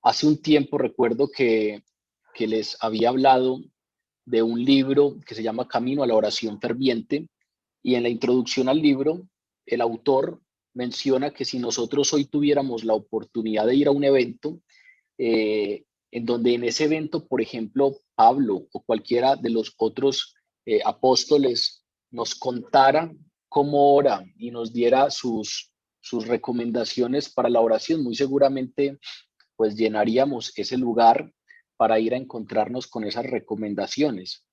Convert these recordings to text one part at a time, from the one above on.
Hace un tiempo recuerdo que les había hablado de un libro que se llama Camino a la oración ferviente, y en la introducción al libro, el autor menciona que si nosotros hoy tuviéramos la oportunidad de ir a un evento, en donde en ese evento, por ejemplo, Pablo o cualquiera de los otros apóstoles nos contara cómo ora y nos diera sus recomendaciones para la oración, muy seguramente pues llenaríamos ese lugar para ir a encontrarnos con esas recomendaciones.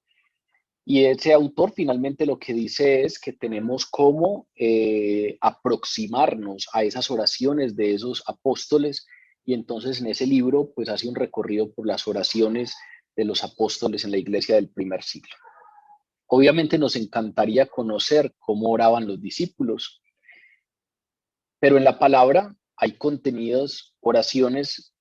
Y ese autor finalmente lo que dice es que tenemos cómo aproximarnos a esas oraciones de esos apóstoles, y entonces en ese libro pues hace un recorrido por las oraciones de los apóstoles en la iglesia del primer siglo. Obviamente nos encantaría conocer cómo oraban los discípulos, pero en la palabra hay contenidos, oraciones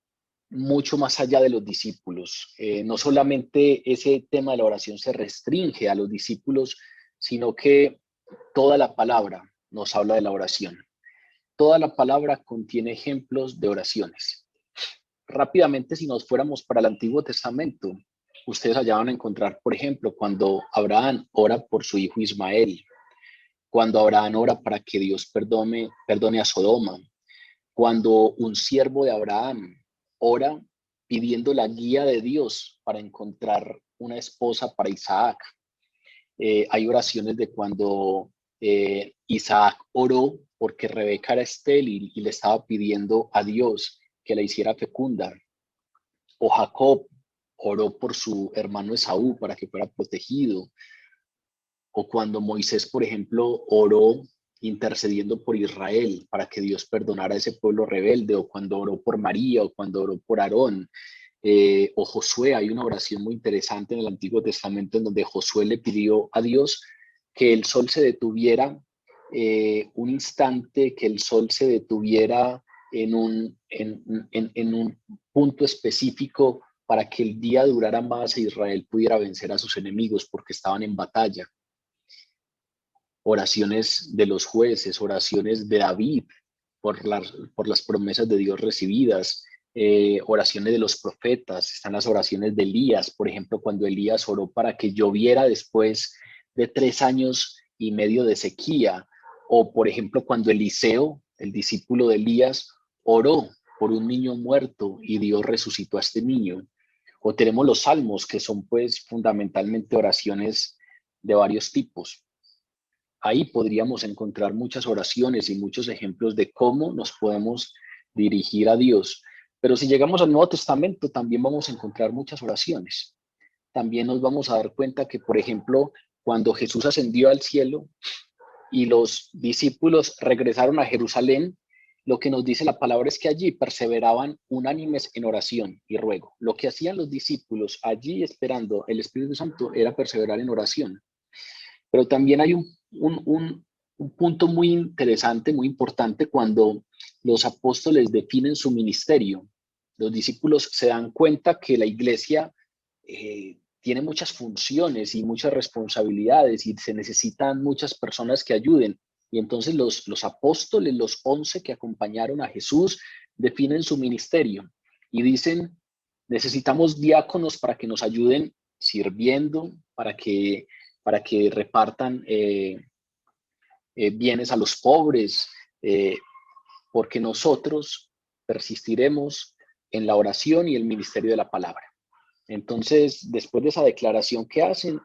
mucho más allá de los discípulos. No solamente ese tema de la oración se restringe a los discípulos, sino que toda la palabra nos habla de la oración. Toda la palabra contiene ejemplos de oraciones. Rápidamente, si nos fuéramos para el Antiguo Testamento, ustedes allá van a encontrar, por ejemplo, cuando Abraham ora por su hijo Ismael, cuando Abraham ora para que Dios perdone a Sodoma, cuando un siervo de Abraham ora pidiendo la guía de Dios para encontrar una esposa para Isaac. Hay oraciones de cuando Isaac oró porque Rebeca era estéril y le estaba pidiendo a Dios que la hiciera fecunda. O Jacob oró por su hermano Esaú para que fuera protegido. O cuando Moisés, por ejemplo, oró intercediendo por Israel para que Dios perdonara a ese pueblo rebelde, o cuando oró por María, o cuando oró por Aarón, o Josué. Hay una oración muy interesante en el Antiguo Testamento en donde Josué le pidió a Dios que el sol se detuviera un instante, que el sol se detuviera en un punto específico para que el día durara más e Israel pudiera vencer a sus enemigos porque estaban en batalla. Oraciones de los jueces, oraciones de David por las promesas de Dios recibidas, oraciones de los profetas, están las oraciones de Elías, por ejemplo, cuando Elías oró para que lloviera después de 3 años y medio de sequía, o por ejemplo, cuando Eliseo, el discípulo de Elías, oró por un niño muerto y Dios resucitó a este niño. O tenemos los salmos, que son pues fundamentalmente oraciones de varios tipos. Ahí podríamos encontrar muchas oraciones y muchos ejemplos de cómo nos podemos dirigir a Dios. Pero si llegamos al Nuevo Testamento, también vamos a encontrar muchas oraciones. También nos vamos a dar cuenta que, por ejemplo, cuando Jesús ascendió al cielo y los discípulos regresaron a Jerusalén, lo que nos dice la palabra es que allí perseveraban unánimes en oración y ruego. Lo que hacían los discípulos allí esperando el Espíritu Santo era perseverar en oración. Pero también hay un punto muy interesante, muy importante, cuando los apóstoles definen su ministerio. Los discípulos se dan cuenta que la iglesia tiene muchas funciones y muchas responsabilidades y se necesitan muchas personas que ayuden. Y entonces los apóstoles, los 11 que acompañaron a Jesús, definen su ministerio y dicen, necesitamos diáconos para que nos ayuden sirviendo, para que repartan bienes a los pobres, porque nosotros persistiremos en la oración y el ministerio de la palabra. Entonces, después de esa declaración que hacen,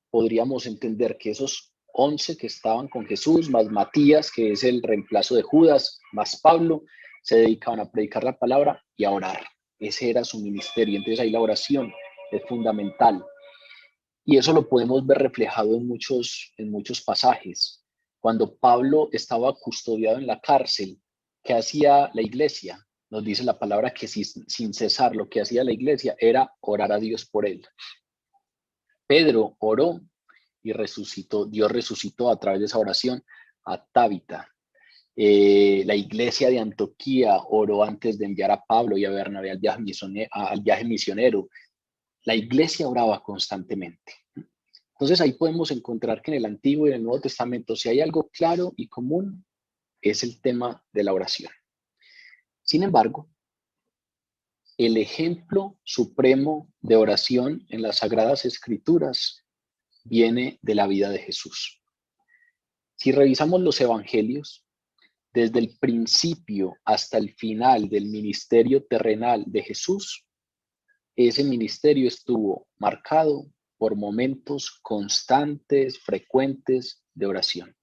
podríamos entender que esos 11 que estaban con Jesús, más Matías, que es el reemplazo de Judas, más Pablo, se dedicaban a predicar la palabra y a orar. Ese era su ministerio. Entonces ahí la oración es fundamental. Y eso lo podemos ver reflejado en muchos pasajes. Cuando Pablo estaba custodiado en la cárcel, ¿qué hacía la iglesia? Nos dice la palabra que sin cesar lo que hacía la iglesia era orar a Dios por él. Pedro oró y resucitó. Dios resucitó a través de esa oración a Tabita. La iglesia de Antioquía oró antes de enviar a Pablo y a Bernabé al viaje misionero. La iglesia oraba constantemente. Entonces ahí podemos encontrar que en el Antiguo y en el Nuevo Testamento, si hay algo claro y común, es el tema de la oración. Sin embargo, El ejemplo supremo de oración en las Sagradas Escrituras viene de la vida de Jesús. Si revisamos los evangelios, desde el principio hasta el final del ministerio terrenal de Jesús, ese ministerio estuvo marcado por momentos constantes, frecuentes de oración.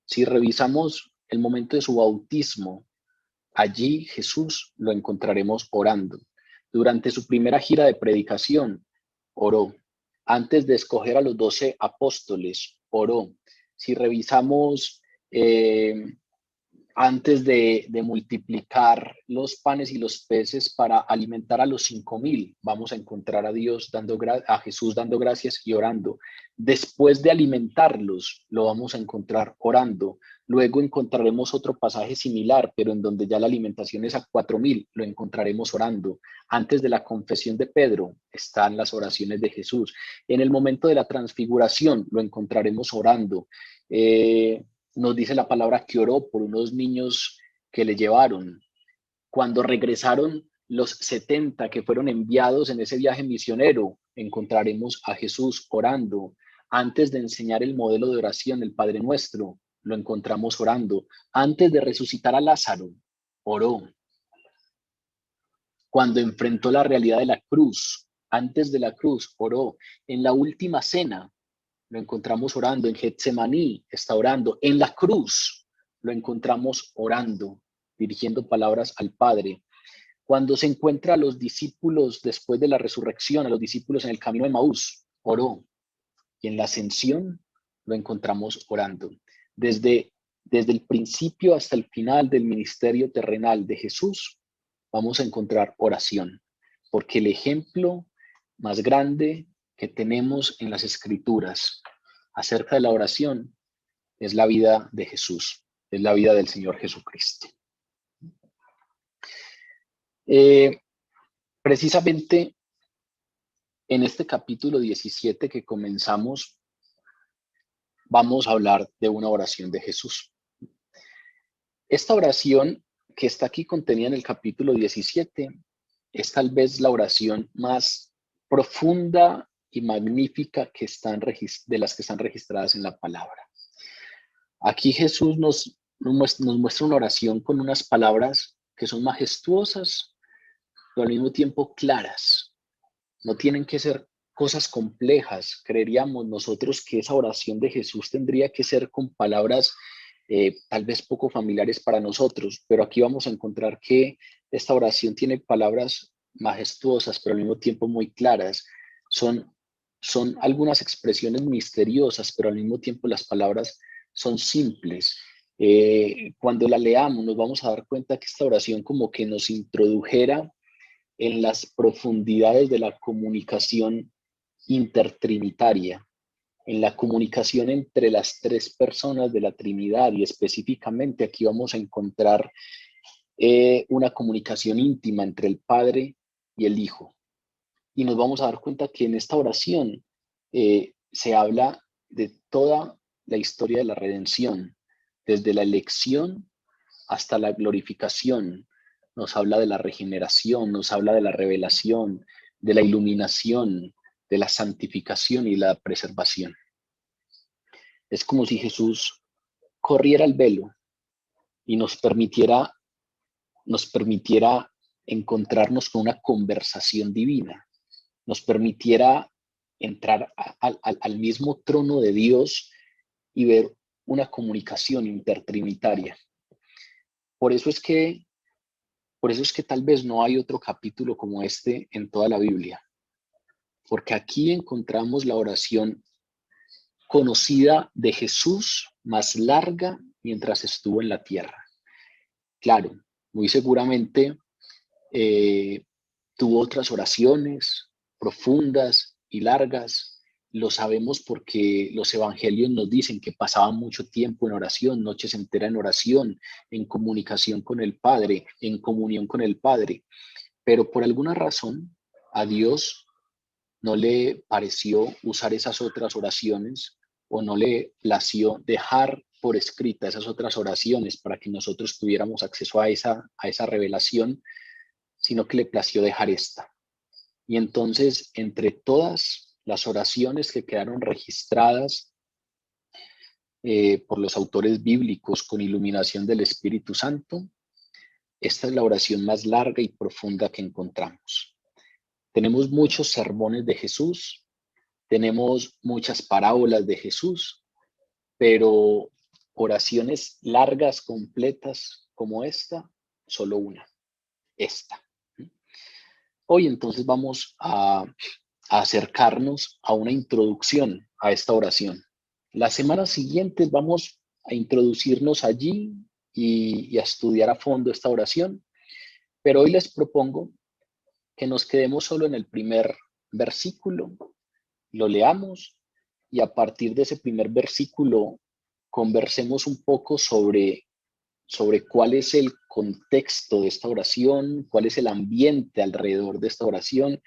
Si revisamos el momento de su bautismo, allí Jesús lo encontraremos orando. Durante su primera gira de predicación, oró. Antes de escoger a los 12 apóstoles, oró. Si revisamos antes de multiplicar los panes y los peces para alimentar a los 5,000, vamos a encontrar a a Jesús dando gracias y orando. Después de alimentarlos, lo vamos a encontrar orando. Luego encontraremos otro pasaje similar, pero en donde ya la alimentación es a 4,000, lo encontraremos orando. Antes de la confesión de Pedro están las oraciones de Jesús. En el momento de la transfiguración lo encontraremos orando. Nos dice la palabra que oró por unos niños que le llevaron. Cuando regresaron los 70 que fueron enviados en ese viaje misionero, encontraremos a Jesús orando. Antes de enseñar el modelo de oración, el Padre Nuestro, lo encontramos orando. Antes de resucitar a Lázaro, oró. Cuando enfrentó la realidad de la cruz, antes de la cruz, oró. En la última cena, lo encontramos orando. En Getsemaní está orando. En la cruz lo encontramos orando, dirigiendo palabras al Padre. Cuando se encuentra a los discípulos después de la resurrección, a los discípulos en el camino de Maús, oró. Y en la ascensión lo encontramos orando. Desde el principio hasta el final del ministerio terrenal de Jesús, vamos a encontrar oración, porque el ejemplo más grande que tenemos en las Escrituras acerca de la oración es la vida de Jesús, es la vida del Señor Jesucristo. Precisamente en este capítulo 17 que comenzamos, vamos a hablar de una oración de Jesús. Esta oración que está aquí contenida en el capítulo 17 es tal vez la oración más profunda y magnífica de las que están registradas en la palabra. Aquí Jesús nos muestra una oración con unas palabras que son majestuosas, pero al mismo tiempo claras. No tienen que ser cosas complejas. Creeríamos nosotros que esa oración de Jesús tendría que ser con palabras tal vez poco familiares para nosotros, pero aquí vamos a encontrar que esta oración tiene palabras majestuosas, pero al mismo tiempo muy claras. Son algunas expresiones misteriosas, pero al mismo tiempo las palabras son simples. Cuando la leamos nos vamos a dar cuenta que esta oración como que nos introdujera en las profundidades de la comunicación intertrinitaria, en la comunicación entre las tres personas de la Trinidad, y específicamente aquí vamos a encontrar una comunicación íntima entre el Padre y el Hijo. Y nos vamos a dar cuenta que en esta oración se habla de toda la historia de la redención, desde la elección hasta la glorificación. Nos habla de la regeneración, nos habla de la revelación, de la iluminación, de la santificación y la preservación. Es como si Jesús corriera el velo y nos permitiera encontrarnos con una conversación divina, nos permitiera entrar al mismo trono de Dios y ver una comunicación intertrinitaria. Por eso es que tal vez no hay otro capítulo como este en toda la Biblia, porque aquí encontramos la oración conocida de Jesús más larga mientras estuvo en la tierra. Claro, muy seguramente tuvo otras oraciones profundas y largas. Lo sabemos porque los evangelios nos dicen que pasaba mucho tiempo en oración, noches enteras en oración, en comunicación con el Padre, en comunión con el Padre. Pero por alguna razón a Dios no le pareció usar esas otras oraciones, o no le plació dejar por escrita esas otras oraciones para que nosotros tuviéramos acceso a esa revelación, sino que le plació dejar esta. Y entonces, entre todas las oraciones que quedaron registradas por los autores bíblicos con iluminación del Espíritu Santo, esta es la oración más larga y profunda que encontramos. Tenemos muchos sermones de Jesús, tenemos muchas parábolas de Jesús, pero oraciones largas, completas como esta, solo una, esta. Hoy entonces vamos a acercarnos a una introducción a esta oración. Las semanas siguientes vamos a introducirnos allí y a estudiar a fondo esta oración, pero hoy les propongo que nos quedemos solo en el primer versículo, lo leamos y a partir de ese primer versículo conversemos un poco sobre cuál es el contexto de esta oración, cuál es el ambiente alrededor de esta oración,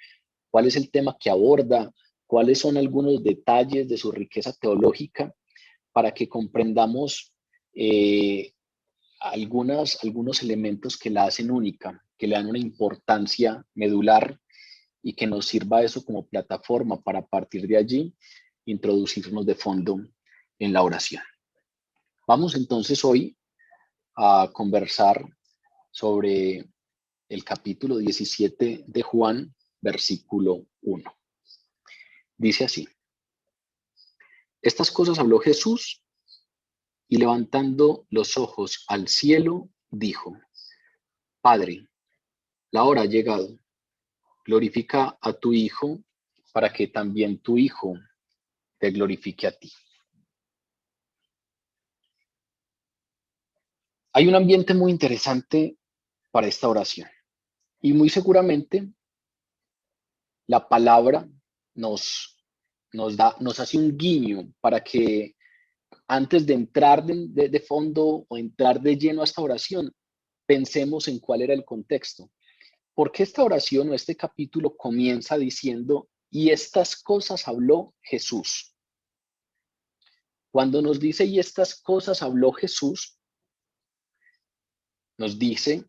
cuál es el tema que aborda, cuáles son algunos detalles de su riqueza teológica, para que comprendamos algunos elementos que la hacen única, que le dan una importancia medular y que nos sirva eso como plataforma para a partir de allí introducirnos de fondo en la oración. Vamos entonces hoy a conversar sobre el capítulo 17 de Juan, versículo 1. Dice así: estas cosas habló Jesús y levantando los ojos al cielo, dijo: Padre, la hora ha llegado, glorifica a tu Hijo para que también tu Hijo te glorifique a ti. Hay un ambiente muy interesante para esta oración y muy seguramente la palabra nos hace un guiño para que antes de entrar de fondo o entrar de lleno a esta oración, pensemos en cuál era el contexto. ¿Por qué esta oración o este capítulo comienza diciendo, y estas cosas habló Jesús? Cuando nos dice, y estas cosas habló Jesús, nos dice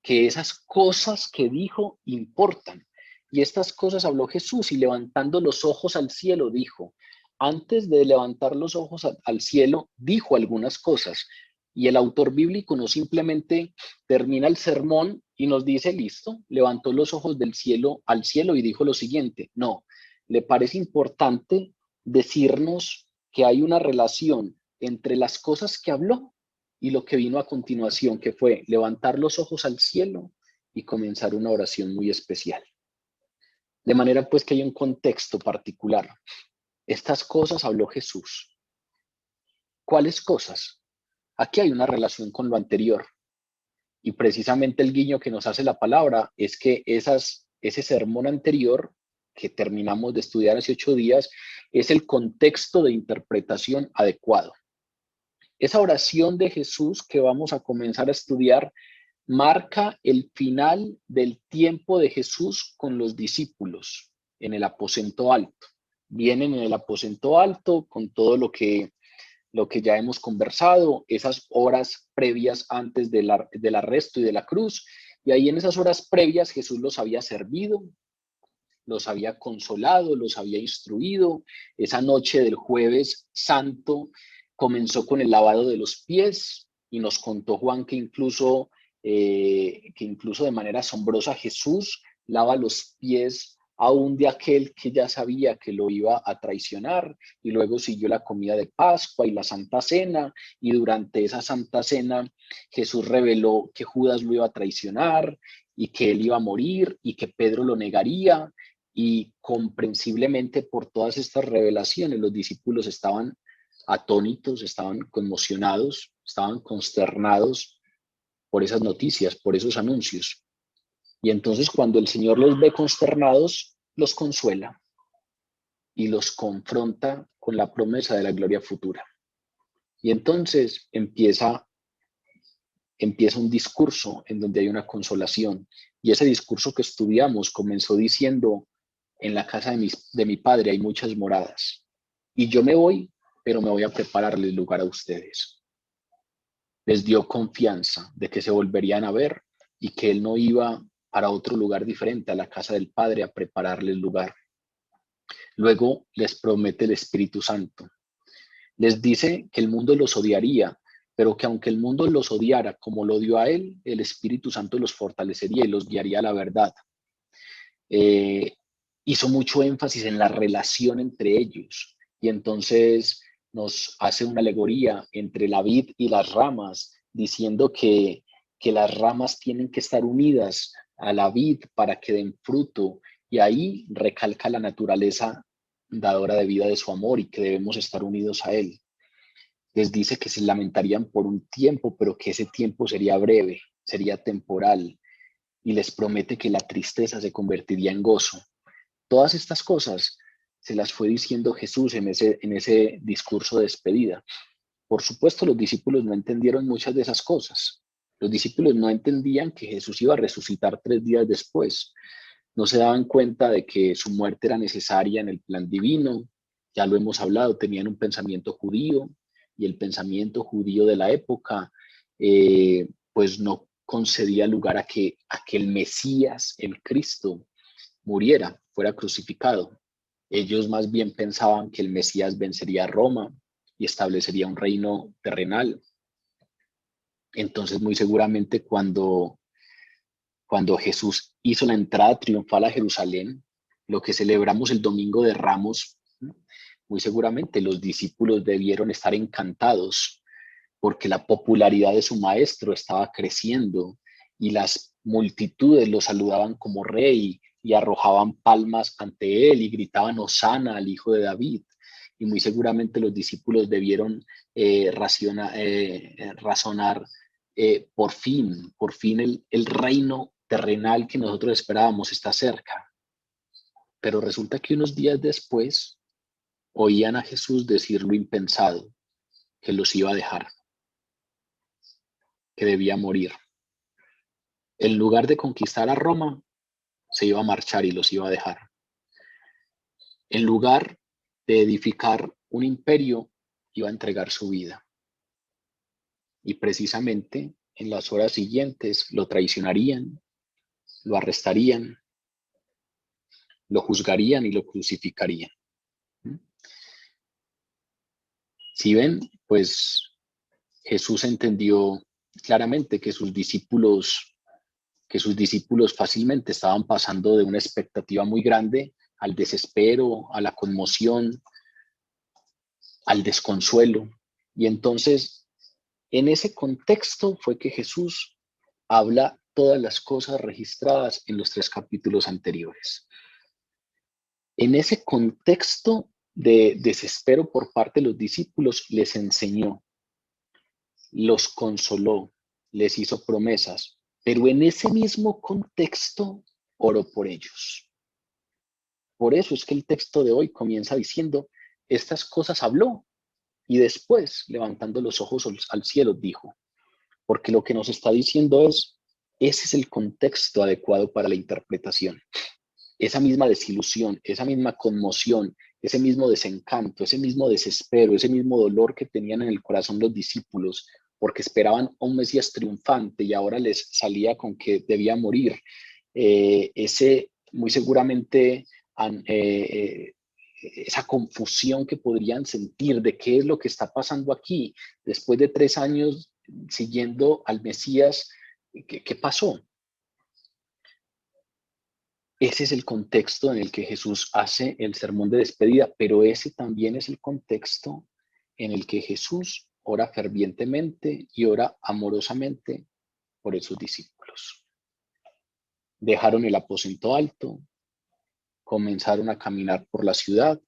que esas cosas que dijo importan. Y estas cosas habló Jesús y levantando los ojos al cielo dijo. Antes de levantar los ojos al cielo, dijo algunas cosas. Y el autor bíblico no simplemente termina el sermón y nos dice, listo, levantó los ojos del cielo al cielo y dijo lo siguiente. No, le parece importante decirnos que hay una relación entre las cosas que habló y lo que vino a continuación, que fue levantar los ojos al cielo y comenzar una oración muy especial. De manera pues que hay un contexto particular. Estas cosas habló Jesús. ¿Cuáles cosas? Aquí hay una relación con lo anterior. Y precisamente el guiño que nos hace la palabra es que ese sermón anterior que terminamos de estudiar hace 8 días es el contexto de interpretación adecuado. Esa oración de Jesús que vamos a comenzar a estudiar marca el final del tiempo de Jesús con los discípulos en el aposento alto. Vienen en el aposento alto con todo lo que ya hemos conversado, esas horas previas antes del arresto y de la cruz. Y ahí en esas horas previas Jesús los había servido, los había consolado, los había instruido. Esa noche del jueves santo comenzó con el lavado de los pies y nos contó Juan que incluso de manera asombrosa Jesús lava los pies aún de aquel que ya sabía que lo iba a traicionar, y luego siguió la comida de Pascua y la Santa Cena, y durante esa Santa Cena Jesús reveló que Judas lo iba a traicionar y que él iba a morir y que Pedro lo negaría, y comprensiblemente por todas estas revelaciones los discípulos estaban atónitos, estaban conmocionados, estaban consternados por esas noticias, por esos anuncios. Y entonces cuando el Señor los ve consternados, los consuela y los confronta con la promesa de la gloria futura. Y entonces empieza un discurso en donde hay una consolación. Y ese discurso que estudiamos comenzó diciendo, en la casa de mi Padre hay muchas moradas. Y yo me voy, pero me voy a prepararles lugar a ustedes. Les dio confianza de que se volverían a ver y que Él no iba para otro lugar diferente, a la casa del Padre, a prepararles lugar. Luego les promete el Espíritu Santo. Les dice que el mundo los odiaría, pero que aunque el mundo los odiara como lo odió a él, el Espíritu Santo los fortalecería y los guiaría a la verdad. Hizo mucho énfasis en la relación entre ellos y entonces nos hace una alegoría entre la vid y las ramas, diciendo que las ramas tienen que estar unidas a la vid para que den fruto, y ahí recalca la naturaleza dadora de vida de su amor y que debemos estar unidos a él. Les dice que se lamentarían por un tiempo, pero que ese tiempo sería breve, sería temporal, y les promete que la tristeza se convertiría en gozo. Todas estas cosas se las fue diciendo Jesús en ese discurso de despedida. Por supuesto, los discípulos no entendieron muchas de esas cosas. Los discípulos no entendían que Jesús iba a resucitar 3 días después. No se daban cuenta de que su muerte era necesaria en el plan divino. Ya lo hemos hablado, tenían un pensamiento judío, y el pensamiento judío de la época pues no concedía lugar a que el Mesías, el Cristo, muriera, fuera crucificado. Ellos más bien pensaban que el Mesías vencería a Roma y establecería un reino terrenal. Entonces, muy seguramente cuando Jesús hizo la entrada triunfal a Jerusalén, lo que celebramos el Domingo de Ramos, muy seguramente los discípulos debieron estar encantados porque la popularidad de su maestro estaba creciendo y las multitudes lo saludaban como rey y arrojaban palmas ante él y gritaban Hosana al hijo de David. Y muy seguramente los discípulos debieron razonar, por fin el reino terrenal que nosotros esperábamos está cerca. Pero resulta que unos días después oían a Jesús decir lo impensado, que los iba a dejar, que debía morir. En lugar de conquistar a Roma, se iba a marchar y los iba a dejar. En lugar de edificar un imperio, iba a entregar su vida. Y precisamente en las horas siguientes lo traicionarían, lo arrestarían, lo juzgarían y lo crucificarían. Si ven, pues Jesús entendió claramente que sus discípulos fácilmente estaban pasando de una expectativa muy grande al desespero, a la conmoción, al desconsuelo. Y entonces, en ese contexto fue que Jesús habla todas las cosas registradas en los 3 capítulos anteriores. En ese contexto de desespero por parte de los discípulos, les enseñó, los consoló, les hizo promesas, pero en ese mismo contexto oró por ellos. Por eso es que el texto de hoy comienza diciendo, estas cosas habló y después, levantando los ojos al cielo, dijo, porque lo que nos está diciendo es, ese es el contexto adecuado para la interpretación. Esa misma desilusión, esa misma conmoción, ese mismo desencanto, ese mismo desespero, ese mismo dolor que tenían en el corazón los discípulos, porque esperaban a un Mesías triunfante y ahora les salía con que debía morir. Ese muy seguramente esa confusión que podrían sentir de qué es lo que está pasando aquí después de 3 años siguiendo al Mesías, ¿qué pasó? Ese es el contexto en el que Jesús hace el sermón de despedida, pero ese también es el contexto en el que Jesús ora fervientemente y ora amorosamente por esos discípulos. Dejaron el aposento alto, comenzaron a caminar por la ciudad,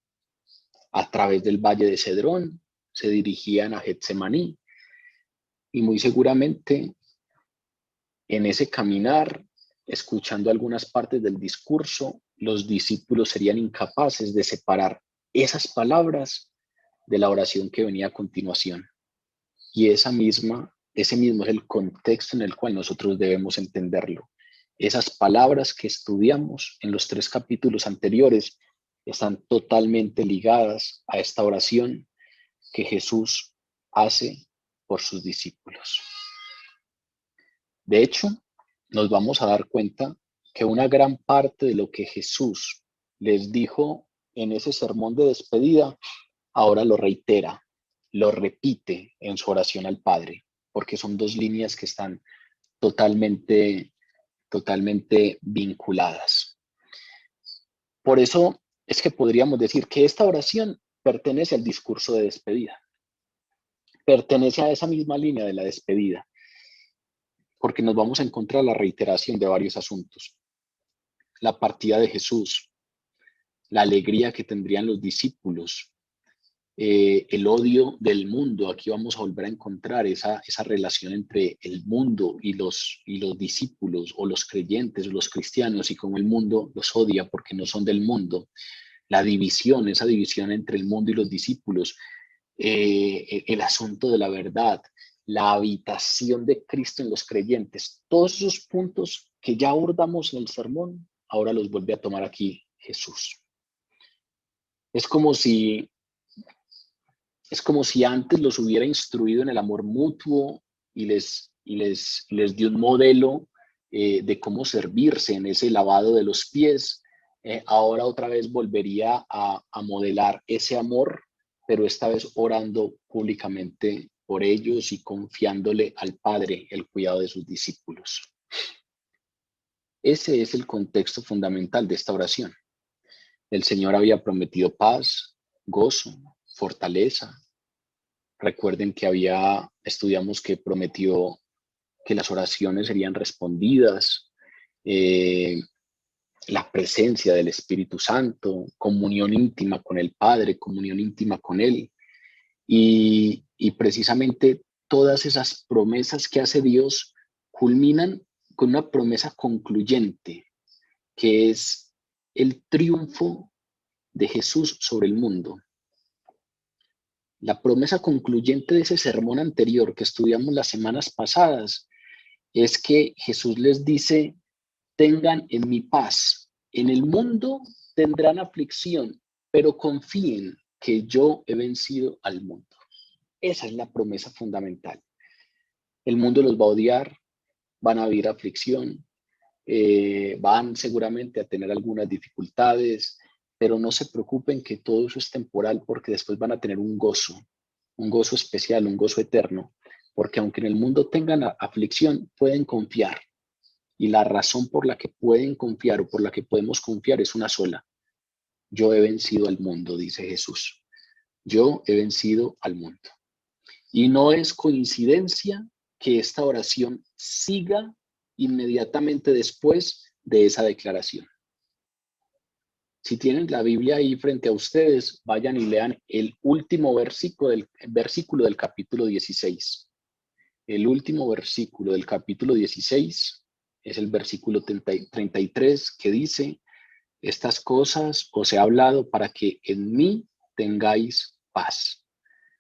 a través del valle de Cedrón, se dirigían a Getsemaní y muy seguramente en ese caminar, escuchando algunas partes del discurso, los discípulos serían incapaces de separar esas palabras de la oración que venía a continuación. Y ese mismo es el contexto en el cual nosotros debemos entenderlo. Esas palabras que estudiamos en los 3 capítulos anteriores están totalmente ligadas a esta oración que Jesús hace por sus discípulos. De hecho, nos vamos a dar cuenta que una gran parte de lo que Jesús les dijo en ese sermón de despedida, ahora lo reitera, lo repite en su oración al Padre, porque son dos líneas que están totalmente, totalmente vinculadas. Por eso es que podríamos decir que esta oración pertenece al discurso de despedida, pertenece a esa misma línea de la despedida, porque nos vamos a encontrar la reiteración de varios asuntos. La partida de Jesús, la alegría que tendrían los discípulos, el odio del mundo. Aquí vamos a volver a encontrar esa relación entre el mundo y los discípulos, o los creyentes, o los cristianos, y cómo el mundo los odia porque no son del mundo. La división, esa división entre el mundo y los discípulos, el asunto de la verdad, la habitación de Cristo en los creyentes, todos esos puntos que ya abordamos en el sermón, ahora los vuelve a tomar aquí Jesús. Es como si antes los hubiera instruido en el amor mutuo y les dio un modelo de cómo servirse en ese lavado de los pies. Ahora otra vez volvería a modelar ese amor, pero esta vez orando públicamente por ellos y confiándole al Padre el cuidado de sus discípulos. Ese es el contexto fundamental de esta oración. El Señor había prometido paz, gozo, fortaleza. Recuerden que estudiamos que prometió que las oraciones serían respondidas, la presencia del Espíritu Santo, comunión íntima con el Padre, comunión íntima con Él. Y precisamente todas esas promesas que hace Dios culminan con una promesa concluyente, que es el triunfo de Jesús sobre el mundo. La promesa concluyente de ese sermón anterior que estudiamos las semanas pasadas es que Jesús les dice: tengan en mi paz. En el mundo tendrán aflicción, pero confíen que yo he vencido al mundo. Esa es la promesa fundamental. El mundo los va a odiar, van a vivir aflicción, van seguramente a tener algunas dificultades, pero no se preocupen que todo eso es temporal, porque después van a tener un gozo especial, un gozo eterno, porque aunque en el mundo tengan aflicción, pueden confiar. Y la razón por la que pueden confiar, o por la que podemos confiar, es una sola: yo he vencido al mundo, dice Jesús. Yo he vencido al mundo. Y no es coincidencia que esta oración siga inmediatamente después de esa declaración. Si tienen la Biblia ahí frente a ustedes, vayan y lean el último versículo del capítulo 16. El último versículo del capítulo 16 es el versículo 33, que dice: estas cosas os he hablado para que en mí tengáis paz.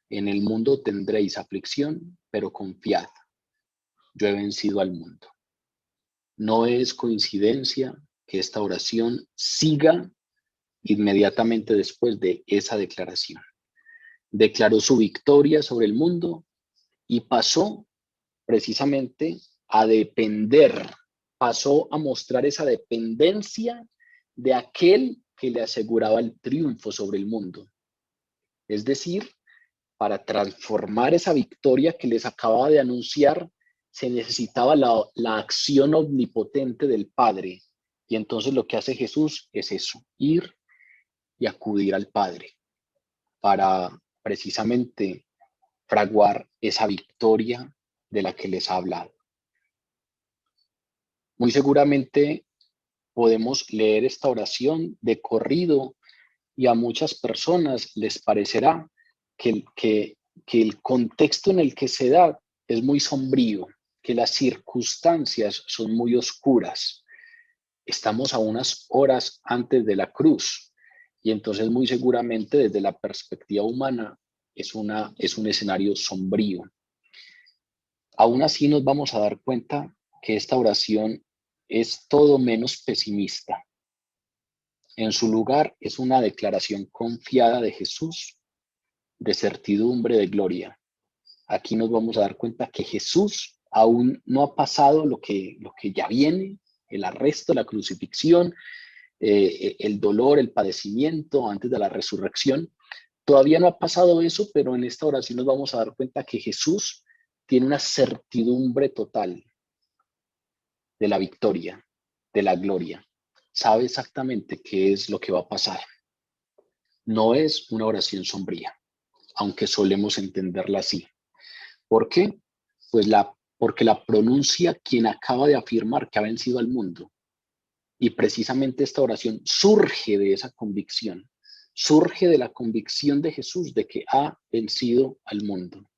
En el mundo tendréis aflicción, pero confiad, yo he vencido al mundo. No es coincidencia que esta oración siga inmediatamente después de esa declaración. Declaró su victoria sobre el mundo y pasó precisamente a depender, pasó a mostrar esa dependencia de aquel que le aseguraba el triunfo sobre el mundo. Es decir, para transformar esa victoria que les acababa de anunciar, se necesitaba la acción omnipotente del Padre. Y entonces lo que hace Jesús es eso: ir y acudir al Padre para precisamente fraguar esa victoria de la que les ha hablado. Muy seguramente podemos leer esta oración de corrido y a muchas personas les parecerá que el contexto en el que se da es muy sombrío, que las circunstancias son muy oscuras. Estamos a unas horas antes de la cruz, y entonces muy seguramente desde la perspectiva humana es un escenario sombrío. Aún así nos vamos a dar cuenta que esta oración es todo menos pesimista. En su lugar, es una declaración confiada de Jesús, de certidumbre, de gloria. Aquí nos vamos a dar cuenta que Jesús aún no ha pasado lo que ya viene, el arresto, la crucifixión, el dolor, el padecimiento antes de la resurrección. Todavía no ha pasado eso, pero en esta oración nos vamos a dar cuenta que Jesús tiene una certidumbre total de la victoria, de la gloria. Sabe exactamente qué es lo que va a pasar. No es una oración sombría, aunque solemos entenderla así. ¿Por qué? Pues porque la pronuncia quien acaba de afirmar que ha vencido al mundo. Y precisamente esta oración surge de esa convicción, surge de la convicción de Jesús de que ha vencido al mundo.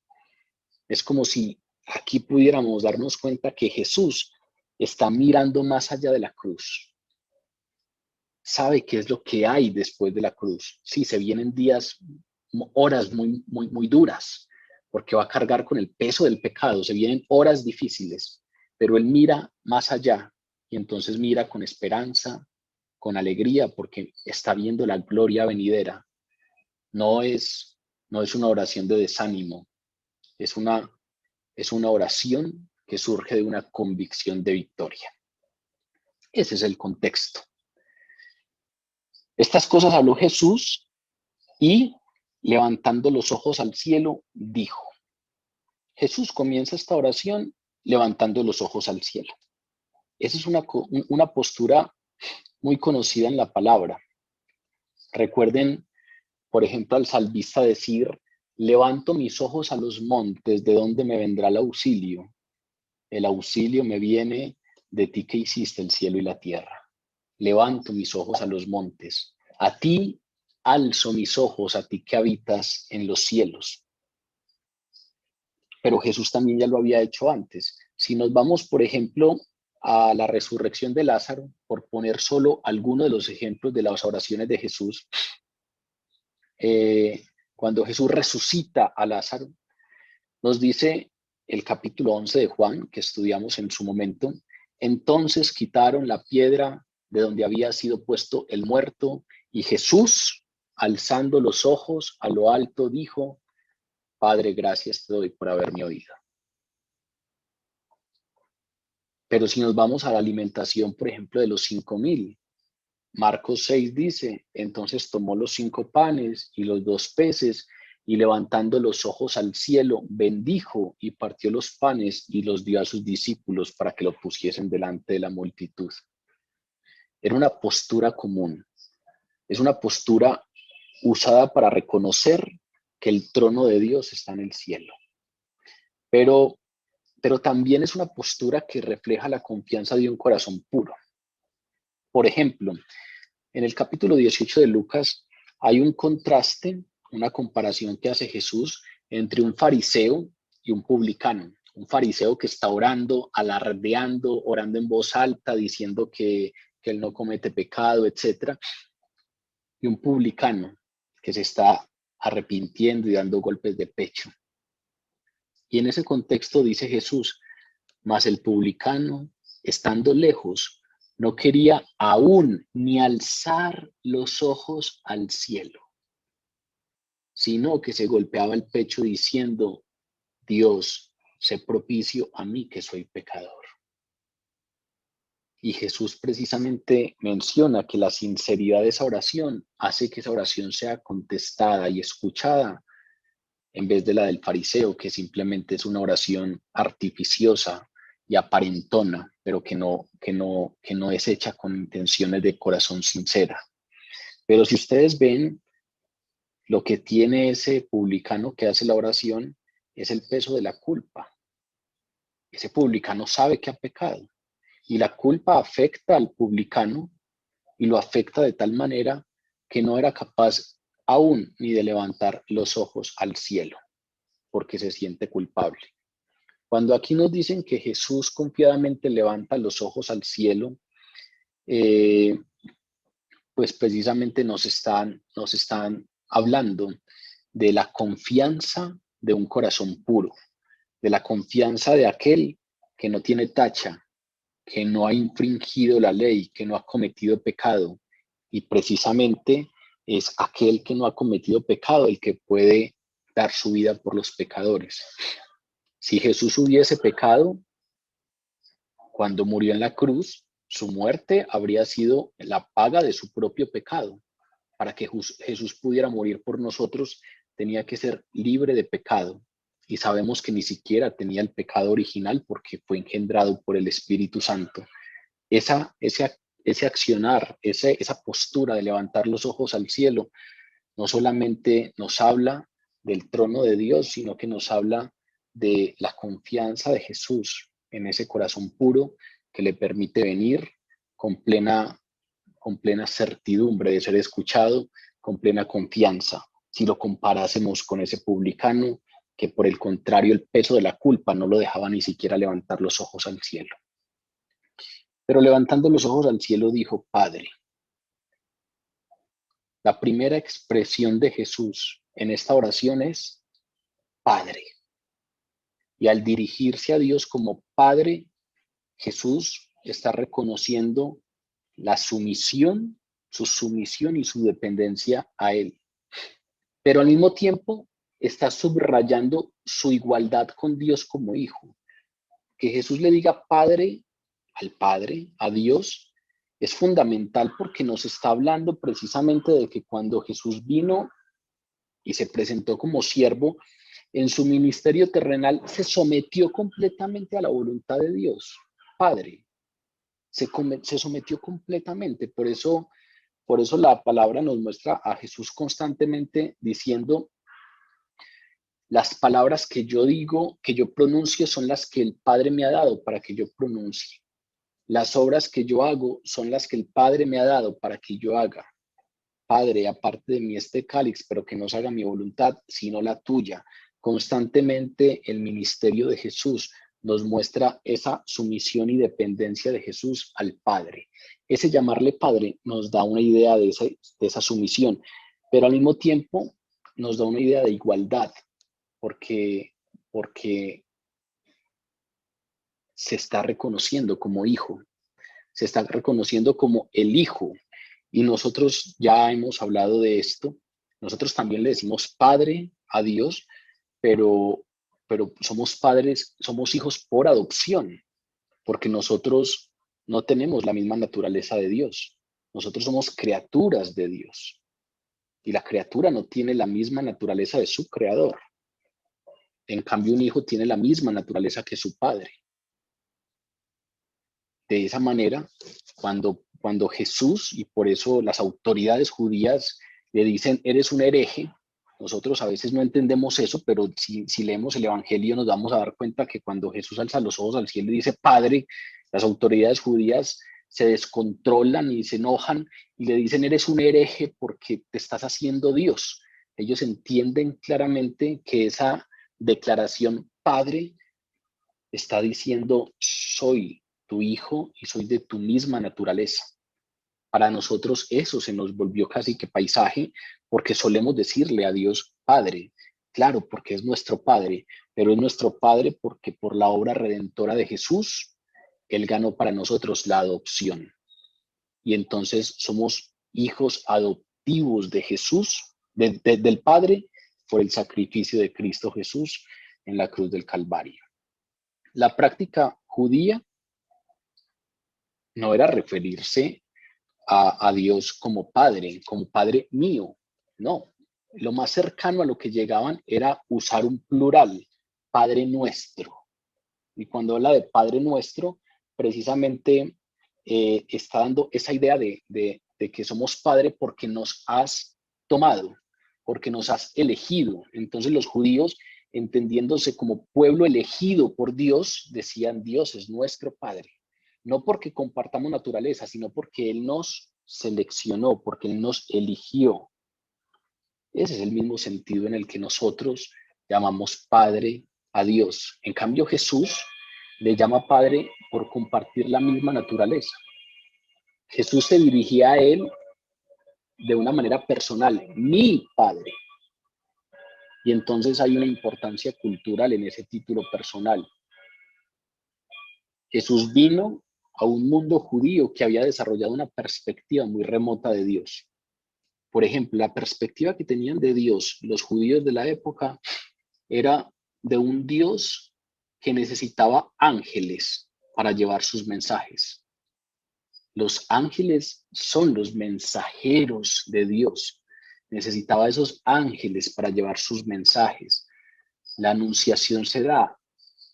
Es como si aquí pudiéramos darnos cuenta que Jesús está mirando más allá de la cruz. Sabe qué es lo que hay después de la cruz. Sí, se vienen días, horas muy duras, porque va a cargar con el peso del pecado. Se vienen horas difíciles, pero Él mira más allá y entonces mira con esperanza, con alegría, porque está viendo la gloria venidera. No es una oración de desánimo, es una oración que surge de una convicción de victoria. Ese es el contexto. Estas cosas habló Jesús y, levantando los ojos al cielo, dijo. Jesús comienza esta oración levantando los ojos al cielo. Esa es una postura muy conocida en la palabra. Recuerden, por ejemplo, al salmista decir, levanto mis ojos a los montes, ¿de dónde me vendrá el auxilio? El auxilio me viene de ti que hiciste el cielo y la tierra. Levanto mis ojos a los montes. A ti alzo mis ojos, a ti que habitas en los cielos. Pero Jesús también ya lo había hecho antes. Si nos vamos, por ejemplo, a la resurrección de Lázaro, por poner solo algunos de los ejemplos de las oraciones de Jesús, cuando Jesús resucita a Lázaro, nos dice el capítulo 11 de Juan, que estudiamos en su momento, entonces quitaron la piedra de donde había sido puesto el muerto, y Jesús, alzando los ojos a lo alto, dijo, Padre, gracias te doy por haberme oído. Pero si nos vamos a la alimentación, por ejemplo, de los 5,000, Marcos 6 dice, entonces tomó los 5 panes y los 2 peces, y levantando los ojos al cielo, bendijo y partió los panes y los dio a sus discípulos para que lo pusiesen delante de la multitud. Era una postura común. Es una postura usada para reconocer que el trono de Dios está en el cielo. Pero también es una postura que refleja la confianza de un corazón puro. Por ejemplo, en el capítulo 18 de Lucas hay un contraste, una comparación que hace Jesús entre un fariseo y un publicano. Un fariseo que está orando, alardeando, orando en voz alta, diciendo que él no comete pecado, etc. Y un publicano que se está arrepintiendo y dando golpes de pecho. Y en ese contexto dice Jesús, mas el publicano, estando lejos, no quería aún ni alzar los ojos al cielo, sino que se golpeaba el pecho diciendo, Dios, sé propicio a mí que soy pecador. Y Jesús precisamente menciona que la sinceridad de esa oración hace que esa oración sea contestada y escuchada en vez de la del fariseo, que simplemente es una oración artificiosa y aparentona, pero que no es hecha con intenciones de corazón sincera. Pero si ustedes ven, lo que tiene ese publicano que hace la oración es el peso de la culpa. Ese publicano sabe que ha pecado y la culpa afecta al publicano y lo afecta de tal manera que no era capaz aún ni de levantar los ojos al cielo porque se siente culpable. Cuando aquí nos dicen que Jesús confiadamente levanta los ojos al cielo, pues precisamente nos están hablando de la confianza de un corazón puro, de la confianza de aquel que no tiene tacha, que no ha infringido la ley, que no ha cometido pecado. Y precisamente es aquel que no ha cometido pecado el que puede dar su vida por los pecadores. Si Jesús hubiese pecado cuando murió en la cruz, Su muerte habría sido la paga de su propio pecado. Para que Jesús pudiera morir por nosotros, tenía que ser libre de pecado. Y sabemos que ni siquiera tenía el pecado original porque fue engendrado por el Espíritu Santo. Ese accionar, esa postura de levantar los ojos al cielo, no solamente nos habla del trono de Dios, sino que nos habla de la confianza de Jesús en ese corazón puro que le permite venir con plena certidumbre de ser escuchado, con plena confianza. Si lo comparásemos con ese publicano que por el contrario el peso de la culpa no lo dejaba ni siquiera levantar los ojos al cielo. Pero levantando los ojos al cielo dijo, Padre. La primera expresión de Jesús en esta oración es Padre. Y al dirigirse a Dios como Padre, Jesús está reconociendo su sumisión y su dependencia a Él. Pero al mismo tiempo está subrayando su igualdad con Dios como hijo. Que Jesús le diga Padre al Padre, a Dios, es fundamental porque nos está hablando precisamente de que cuando Jesús vino y se presentó como siervo, en su ministerio terrenal se sometió completamente a la voluntad de Dios, Padre. Se sometió completamente. Por eso la palabra nos muestra a Jesús constantemente diciendo, las palabras que yo digo, que yo pronuncio, son las que el Padre me ha dado para que yo pronuncie. Las obras que yo hago son las que el Padre me ha dado para que yo haga. Padre, aparte de mí este cáliz, pero que no se haga mi voluntad, sino la tuya. Constantemente el ministerio de Jesús nos muestra esa sumisión y dependencia de Jesús al Padre. Ese llamarle Padre nos da una idea de esa sumisión, pero al mismo tiempo nos da una idea de igualdad, porque se está reconociendo como hijo, se está reconociendo como el hijo. Y nosotros ya hemos hablado de esto. Nosotros también le decimos Padre a Dios, pero somos padres, somos hijos por adopción, porque nosotros no tenemos la misma naturaleza de Dios. Nosotros somos criaturas de Dios. Y la criatura no tiene la misma naturaleza de su creador. En cambio, un hijo tiene la misma naturaleza que su padre. De esa manera, cuando Jesús, y por eso las autoridades judías le dicen, eres un hereje, nosotros a veces no entendemos eso, pero si leemos el Evangelio nos vamos a dar cuenta que cuando Jesús alza los ojos al cielo y dice, Padre, las autoridades judías se descontrolan y se enojan y le dicen, eres un hereje porque te estás haciendo Dios. Ellos entienden claramente que esa declaración, Padre, está diciendo, soy tu hijo y soy de tu misma naturaleza. Para nosotros eso se nos volvió casi que paisaje, porque solemos decirle a Dios Padre, claro, porque es nuestro Padre, pero es nuestro Padre porque por la obra redentora de Jesús, Él ganó para nosotros la adopción. Y entonces somos hijos adoptivos de Jesús, del Padre, por el sacrificio de Cristo Jesús en la cruz del Calvario. La práctica judía no era referirse a Dios como Padre mío, no. Lo más cercano a lo que llegaban era usar un plural, Padre nuestro. Y cuando habla de Padre nuestro, precisamente está dando esa idea de que somos Padre porque nos has tomado, porque nos has elegido. Entonces los judíos, entendiéndose como pueblo elegido por Dios, decían, Dios es nuestro Padre. No porque compartamos naturaleza, sino porque Él nos seleccionó, porque Él nos eligió. Ese es el mismo sentido en el que nosotros llamamos Padre a Dios. En cambio, Jesús le llama Padre por compartir la misma naturaleza. Jesús se dirigía a Él de una manera personal, mi Padre. Y entonces hay una importancia cultural en ese título personal. Jesús vino a un mundo judío que había desarrollado una perspectiva muy remota de Dios. Por ejemplo, la perspectiva que tenían de Dios los judíos de la época era de un Dios que necesitaba ángeles para llevar sus mensajes. Los ángeles son los mensajeros de Dios. Necesitaba esos ángeles para llevar sus mensajes. La anunciación se da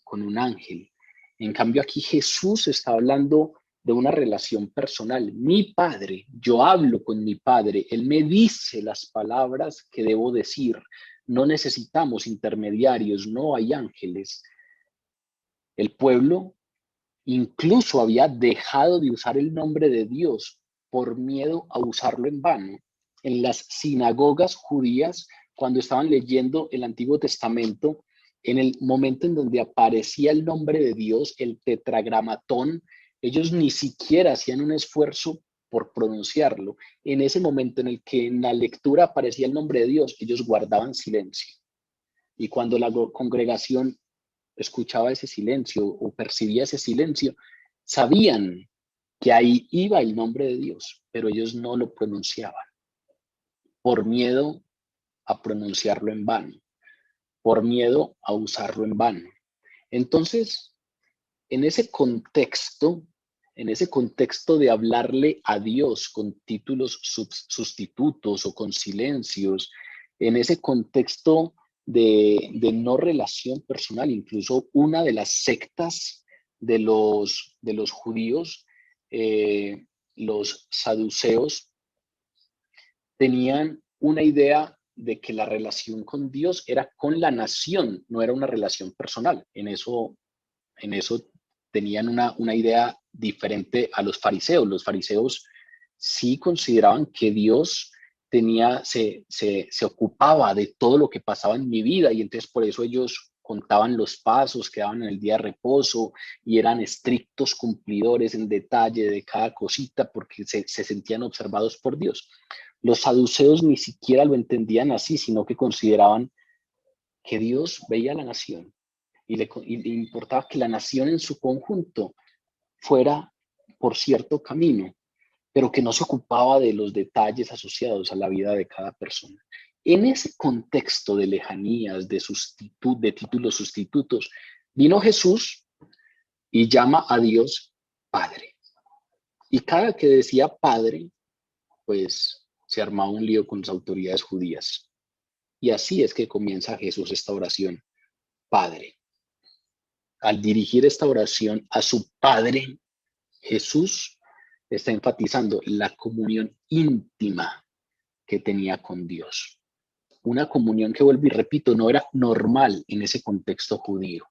con un ángel. En cambio, aquí Jesús está hablando de una relación personal. Mi Padre, yo hablo con mi Padre, Él me dice las palabras que debo decir. No necesitamos intermediarios, no hay ángeles. El pueblo incluso había dejado de usar el nombre de Dios por miedo a usarlo en vano. En las sinagogas judías, cuando estaban leyendo el Antiguo Testamento, en el momento en donde aparecía el nombre de Dios, el tetragramatón, ellos ni siquiera hacían un esfuerzo por pronunciarlo. En ese momento en el que en la lectura aparecía el nombre de Dios, ellos guardaban silencio. Y cuando la congregación escuchaba ese silencio o percibía ese silencio, sabían que ahí iba el nombre de Dios, pero ellos no lo pronunciaban por miedo a pronunciarlo en vano, por miedo a usarlo en vano. Entonces, en ese contexto de hablarle a Dios con títulos sustitutos o con silencios, en ese contexto de no relación personal, incluso una de las sectas de los judíos, los saduceos, tenían una idea de que la relación con Dios era con la nación, no era una relación personal. En eso tenían una idea diferente a los fariseos. Los fariseos sí consideraban que Dios se ocupaba de todo lo que pasaba en mi vida y entonces por eso ellos contaban los pasos, quedaban en el día de reposo y eran estrictos cumplidores en detalle de cada cosita porque se sentían observados por Dios. Los saduceos ni siquiera lo entendían así, sino que consideraban que Dios veía a la nación y le importaba que la nación en su conjunto fuera por cierto camino, pero que no se ocupaba de los detalles asociados a la vida de cada persona. En ese contexto de lejanías, de títulos sustitutos, vino Jesús y llama a Dios Padre. Y cada que decía Padre, pues se armaba un lío con las autoridades judías. Y así es que comienza Jesús esta oración, Padre. Al dirigir esta oración a su Padre, Jesús está enfatizando la comunión íntima que tenía con Dios. Una comunión que, vuelvo y repito, no era normal en ese contexto judío.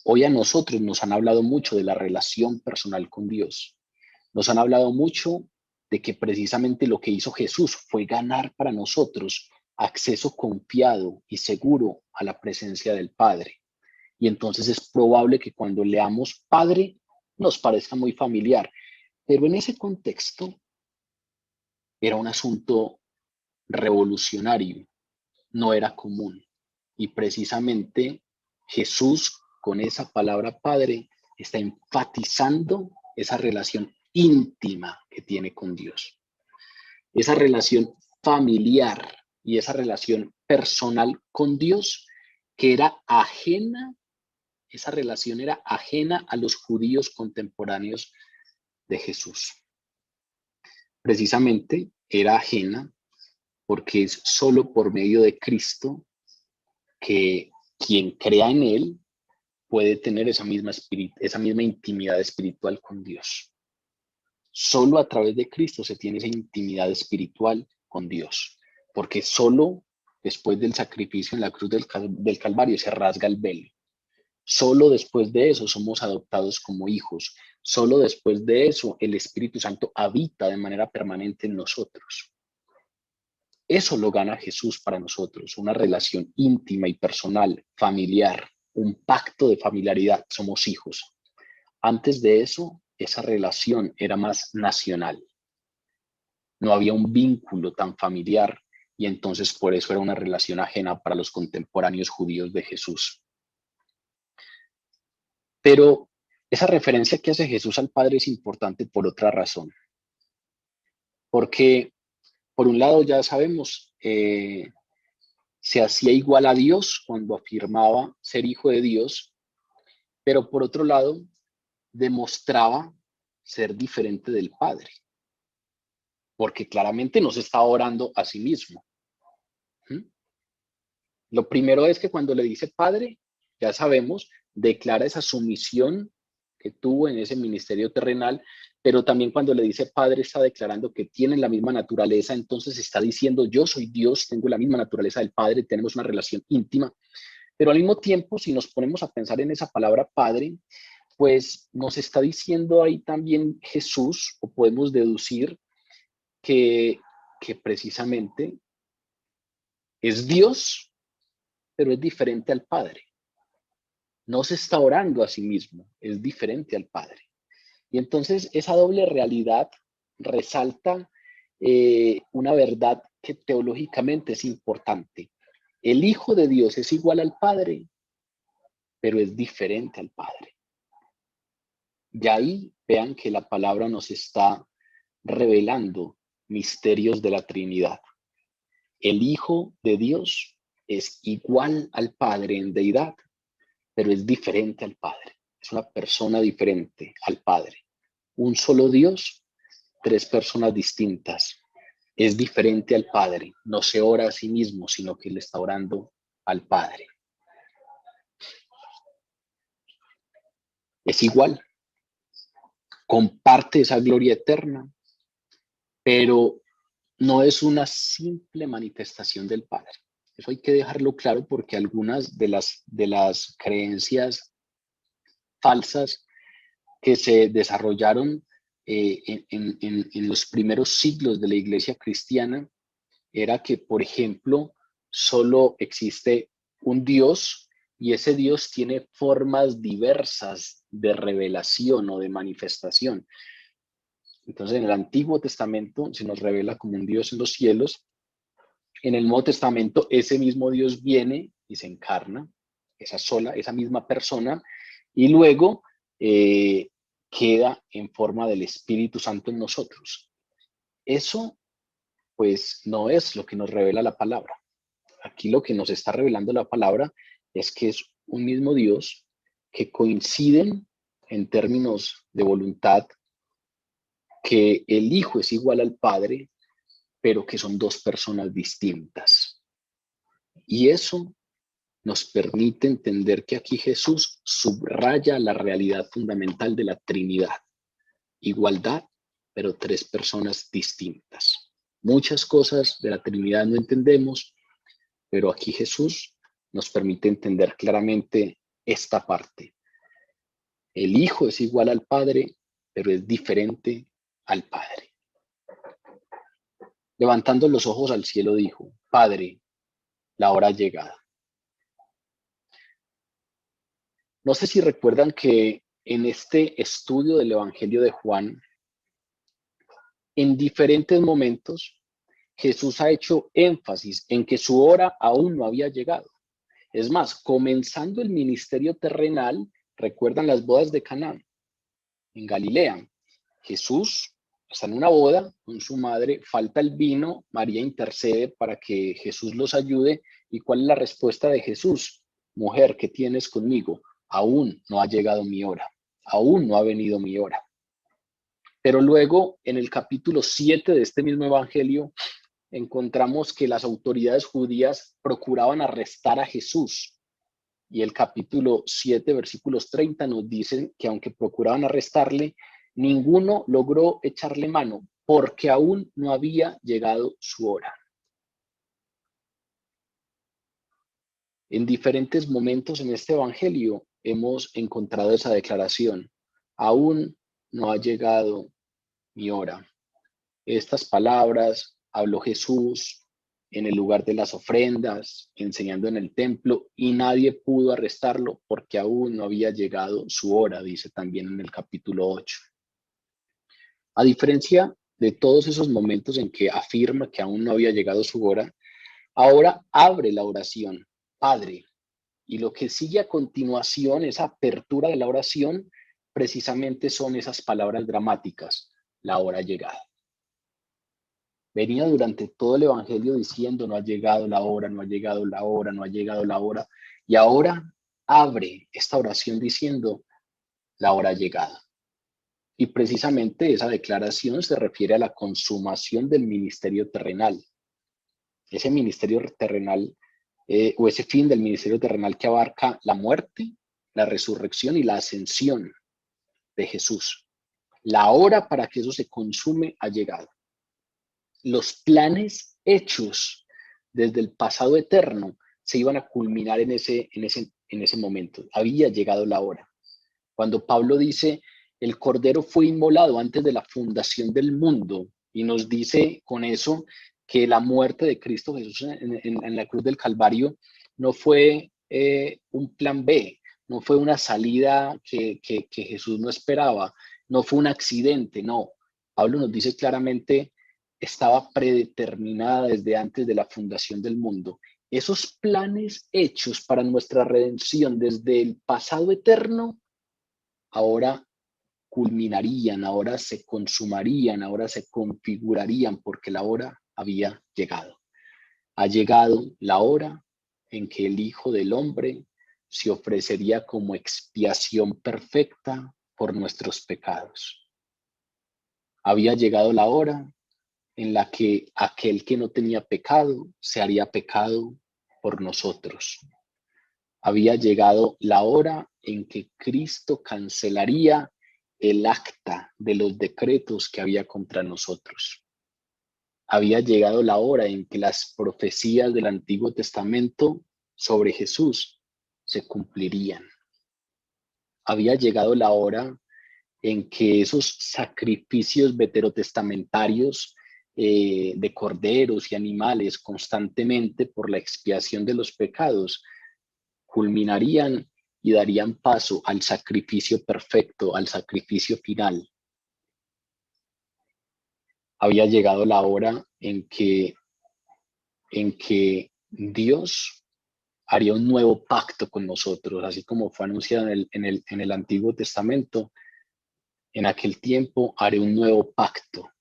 Hoy a nosotros nos han hablado mucho de la relación personal con Dios. Nos han hablado mucho de que precisamente lo que hizo Jesús fue ganar para nosotros acceso confiado y seguro a la presencia del Padre. Y entonces es probable que cuando leamos Padre nos parezca muy familiar, pero en ese contexto era un asunto revolucionario, no era común. Y precisamente Jesús con esa palabra Padre está enfatizando esa relación íntima que tiene con Dios, esa relación familiar y esa relación personal con Dios que era ajena. Esa relación era ajena a los judíos contemporáneos de Jesús. Precisamente era ajena porque es solo por medio de Cristo que quien crea en Él puede tener esa misma intimidad espiritual con Dios. Solo a través de Cristo se tiene esa intimidad espiritual con Dios, porque solo después del sacrificio en la cruz del Calvario se rasga el velo. Solo después de eso somos adoptados como hijos. Solo después de eso el Espíritu Santo habita de manera permanente en nosotros. Eso lo gana Jesús para nosotros, una relación íntima y personal, familiar, un pacto de familiaridad. Somos hijos. Antes de eso, esa relación era más nacional. No había un vínculo tan familiar y entonces por eso era una relación ajena para los contemporáneos judíos de Jesús. Pero esa referencia que hace Jesús al Padre es importante por otra razón. Porque, por un lado, ya sabemos, se hacía igual a Dios cuando afirmaba ser hijo de Dios, pero por otro lado, demostraba ser diferente del Padre, porque claramente no se está orando a sí mismo. ¿Mm? Lo primero es que cuando le dice Padre, ya sabemos, declara esa sumisión que tuvo en ese ministerio terrenal, pero también cuando le dice Padre está declarando que tienen la misma naturaleza, entonces está diciendo yo soy Dios, tengo la misma naturaleza del Padre, tenemos una relación íntima, pero al mismo tiempo, si nos ponemos a pensar en esa palabra Padre, pues nos está diciendo ahí también Jesús, o podemos deducir que, que precisamente es Dios, pero es diferente al Padre. No se está orando a sí mismo, es diferente al Padre. Y entonces esa doble realidad resalta una verdad que teológicamente es importante. El Hijo de Dios es igual al Padre, pero es diferente al Padre. Y ahí vean que la palabra nos está revelando misterios de la Trinidad. El Hijo de Dios es igual al Padre en deidad, pero es diferente al Padre. Es una persona diferente al Padre. Un solo Dios, tres personas distintas. Es diferente al Padre. No se ora a sí mismo, sino que le está orando al Padre. Es igual. Comparte esa gloria eterna, pero no es una simple manifestación del Padre. Eso hay que dejarlo claro porque algunas de las creencias falsas que se desarrollaron en los primeros siglos de la iglesia cristiana era que, por ejemplo, solo existe un Dios y ese Dios tiene formas diversas de revelación o de manifestación. Entonces, en el Antiguo Testamento se nos revela como un Dios en los cielos. En el Nuevo Testamento, ese mismo Dios viene y se encarna, esa misma persona, y luego queda en forma del Espíritu Santo en nosotros. Eso, pues, no es lo que nos revela la palabra. Aquí lo que nos está revelando la palabra es que es un mismo Dios que coinciden en términos de voluntad, que el Hijo es igual al Padre, pero que son dos personas distintas. Y eso nos permite entender que aquí Jesús subraya la realidad fundamental de la Trinidad. Igualdad, pero tres personas distintas. Muchas cosas de la Trinidad no entendemos, pero aquí Jesús nos permite entender claramente esta parte. El Hijo es igual al Padre, pero es diferente al Padre. Levantando los ojos al cielo dijo, Padre, la hora ha llegado. No sé si recuerdan que en este estudio del Evangelio de Juan, en diferentes momentos, Jesús ha hecho énfasis en que su hora aún no había llegado. Es más, comenzando el ministerio terrenal, recuerdan las bodas de Caná en Galilea. Jesús está en una boda con su madre, falta el vino, María intercede para que Jesús los ayude. ¿Y cuál es la respuesta de Jesús? Mujer, ¿qué tienes conmigo? Aún no ha llegado mi hora, aún no ha venido mi hora. Pero luego, en el capítulo 7 de este mismo evangelio, encontramos que las autoridades judías procuraban arrestar a Jesús. Y el capítulo 7, versículos 30 nos dicen que aunque procuraban arrestarle, ninguno logró echarle mano porque aún no había llegado su hora. En diferentes momentos en este evangelio hemos encontrado esa declaración. Aún no ha llegado mi hora. Estas palabras habló Jesús en el lugar de las ofrendas, enseñando en el templo, y nadie pudo arrestarlo porque aún no había llegado su hora, dice también en el capítulo 8. A diferencia de todos esos momentos en que afirma que aún no había llegado su hora, ahora abre la oración, Padre, y lo que sigue a continuación, esa apertura de la oración, precisamente son esas palabras dramáticas, la hora llegada. Venía durante todo el evangelio diciendo, no ha llegado la hora, no ha llegado la hora, no ha llegado la hora. Y ahora abre esta oración diciendo, la hora ha llegado. Y precisamente esa declaración se refiere a la consumación del ministerio terrenal. Ese ministerio terrenal o ese fin del ministerio terrenal que abarca la muerte, la resurrección y la ascensión de Jesús. La hora para que eso se consume ha llegado. Los planes hechos desde el pasado eterno se iban a culminar en ese momento. Había llegado la hora. Cuando Pablo dice, el Cordero fue inmolado antes de la fundación del mundo, y nos dice con eso que la muerte de Cristo Jesús en la cruz del Calvario no fue un plan B, no fue una salida que Jesús no esperaba, no fue un accidente, no. Pablo nos dice claramente, estaba predeterminada desde antes de la fundación del mundo. Esos planes hechos para nuestra redención desde el pasado eterno, ahora culminarían, ahora se consumarían, ahora se configurarían, porque la hora había llegado. Ha llegado la hora en que el Hijo del Hombre se ofrecería como expiación perfecta por nuestros pecados. Había llegado la hora en la que aquel que no tenía pecado se haría pecado por nosotros. Había llegado la hora en que Cristo cancelaría el acta de los decretos que había contra nosotros. Había llegado la hora en que las profecías del Antiguo Testamento sobre Jesús se cumplirían. Había llegado la hora en que esos sacrificios veterotestamentarios de corderos y animales constantemente por la expiación de los pecados culminarían y darían paso al sacrificio perfecto, al sacrificio final. Había llegado la hora en que Dios haría un nuevo pacto con nosotros, así como fue anunciado en el Antiguo Testamento. En aquel tiempo haré un nuevo pacto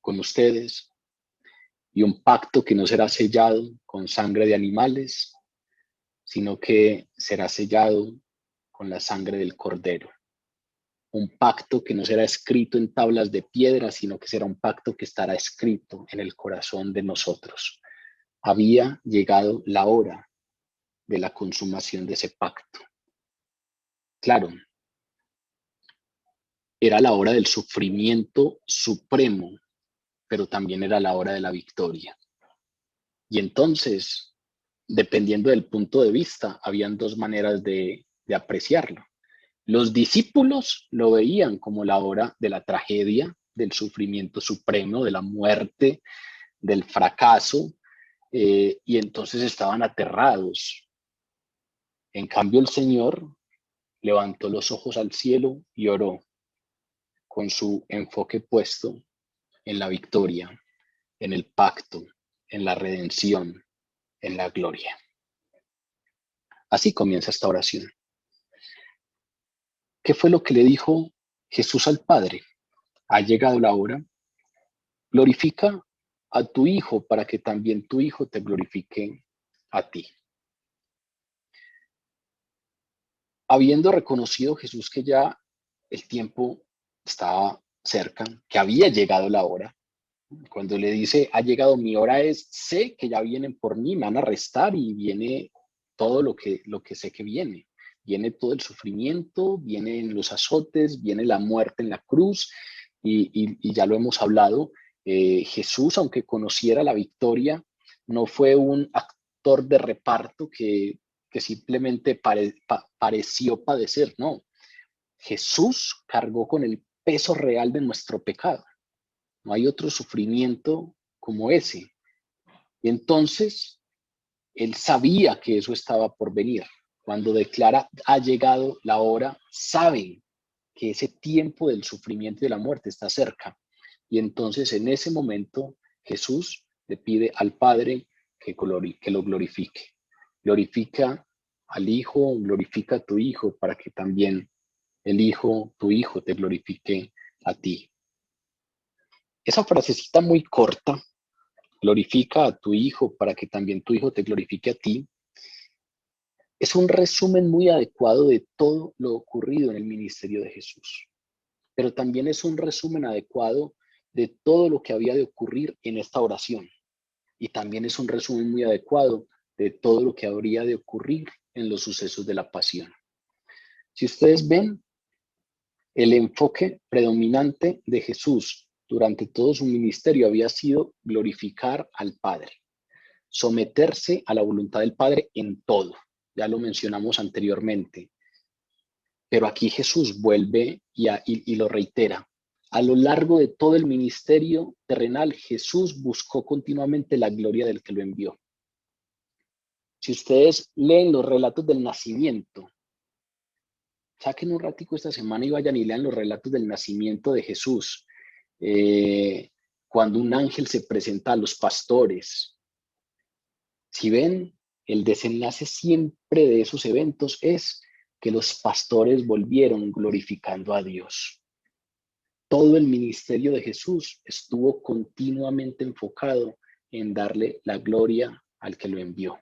con ustedes, y un pacto que no será sellado con sangre de animales, sino que será sellado con la sangre del Cordero. Un pacto que no será escrito en tablas de piedra, sino que será un pacto que estará escrito en el corazón de nosotros. Había llegado la hora de la consumación de ese pacto. Claro, era la hora del sufrimiento supremo, pero también era la hora de la victoria. Y entonces, dependiendo del punto de vista, habían dos maneras de apreciarlo. Los discípulos lo veían como la hora de la tragedia, del sufrimiento supremo, de la muerte, del fracaso, y entonces estaban aterrados. En cambio, el Señor levantó los ojos al cielo y oró, con su enfoque puesto en la victoria, en el pacto, en la redención, en la gloria. Así comienza esta oración. ¿Qué fue lo que le dijo Jesús al Padre? Ha llegado la hora. Glorifica a tu Hijo para que también tu Hijo te glorifique a ti. Habiendo reconocido Jesús que ya el tiempo estaba cerca, que había llegado la hora, cuando le dice, ha llegado mi hora, sé que ya vienen por mí, me van a arrestar y viene todo lo que sé que viene. Viene todo el sufrimiento, vienen los azotes, viene la muerte en la cruz y ya lo hemos hablado. Jesús, aunque conociera la victoria, no fue un actor de reparto que simplemente pareció padecer, no. Jesús cargó con el peso real de nuestro pecado. No hay otro sufrimiento como ese. Y entonces, él sabía que eso estaba por venir. Cuando declara, ha llegado la hora, sabe que ese tiempo del sufrimiento y de la muerte está cerca. Y entonces, en ese momento, Jesús le pide al Padre que lo glorifique. Glorifica al Hijo, glorifica a tu Hijo, para que también el Hijo, tu Hijo, te glorifique a ti. Esa frasecita muy corta, glorifica a tu Hijo para que también tu Hijo te glorifique a ti, es un resumen muy adecuado de todo lo ocurrido en el ministerio de Jesús. pero también es un resumen adecuado de todo lo que había de ocurrir en esta oración. Y también es un resumen muy adecuado de todo lo que habría de ocurrir en los sucesos de la pasión. Si ustedes ven, el enfoque predominante de Jesús durante todo su ministerio había sido glorificar al Padre, someterse a la voluntad del Padre en todo. Ya lo mencionamos anteriormente. Pero aquí Jesús vuelve y lo reitera. A lo largo de todo el ministerio terrenal, Jesús buscó continuamente la gloria del que lo envió. Si ustedes leen los relatos del nacimiento, saquen un ratico esta semana y vayan y lean los relatos del nacimiento de Jesús. Cuando un ángel se presenta a los pastores. Si ven, el desenlace siempre de esos eventos es que los pastores volvieron glorificando a Dios. Todo el ministerio de Jesús estuvo continuamente enfocado en darle la gloria al que lo envió.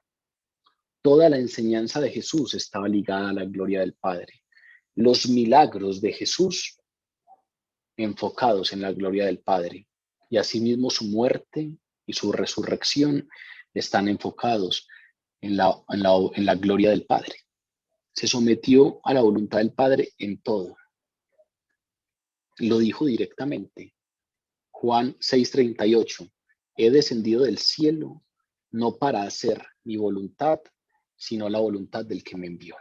Toda la enseñanza de Jesús estaba ligada a la gloria del Padre. Los milagros de Jesús enfocados en la gloria del Padre. Y asimismo su muerte y su resurrección están enfocados en la gloria del Padre. Se sometió a la voluntad del Padre en todo. Lo dijo directamente. Juan 6:38. He descendido del cielo no para hacer mi voluntad, sino la voluntad del que me envió.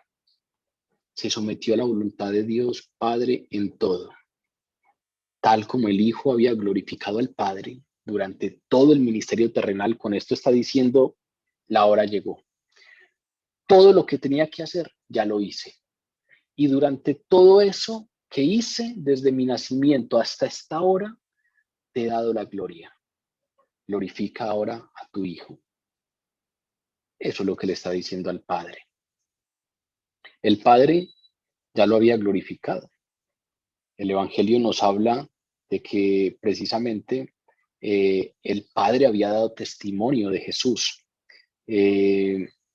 Se sometió a la voluntad de Dios Padre en todo. Tal como el Hijo había glorificado al Padre durante todo el ministerio terrenal, con esto está diciendo, la hora llegó. Todo lo que tenía que hacer, ya lo hice. Y durante todo eso que hice, desde mi nacimiento hasta esta hora, te he dado la gloria. Glorifica ahora a tu Hijo. Eso es lo que le está diciendo al Padre. El Padre ya lo había glorificado. El Evangelio nos habla de que precisamente el Padre había dado testimonio de Jesús.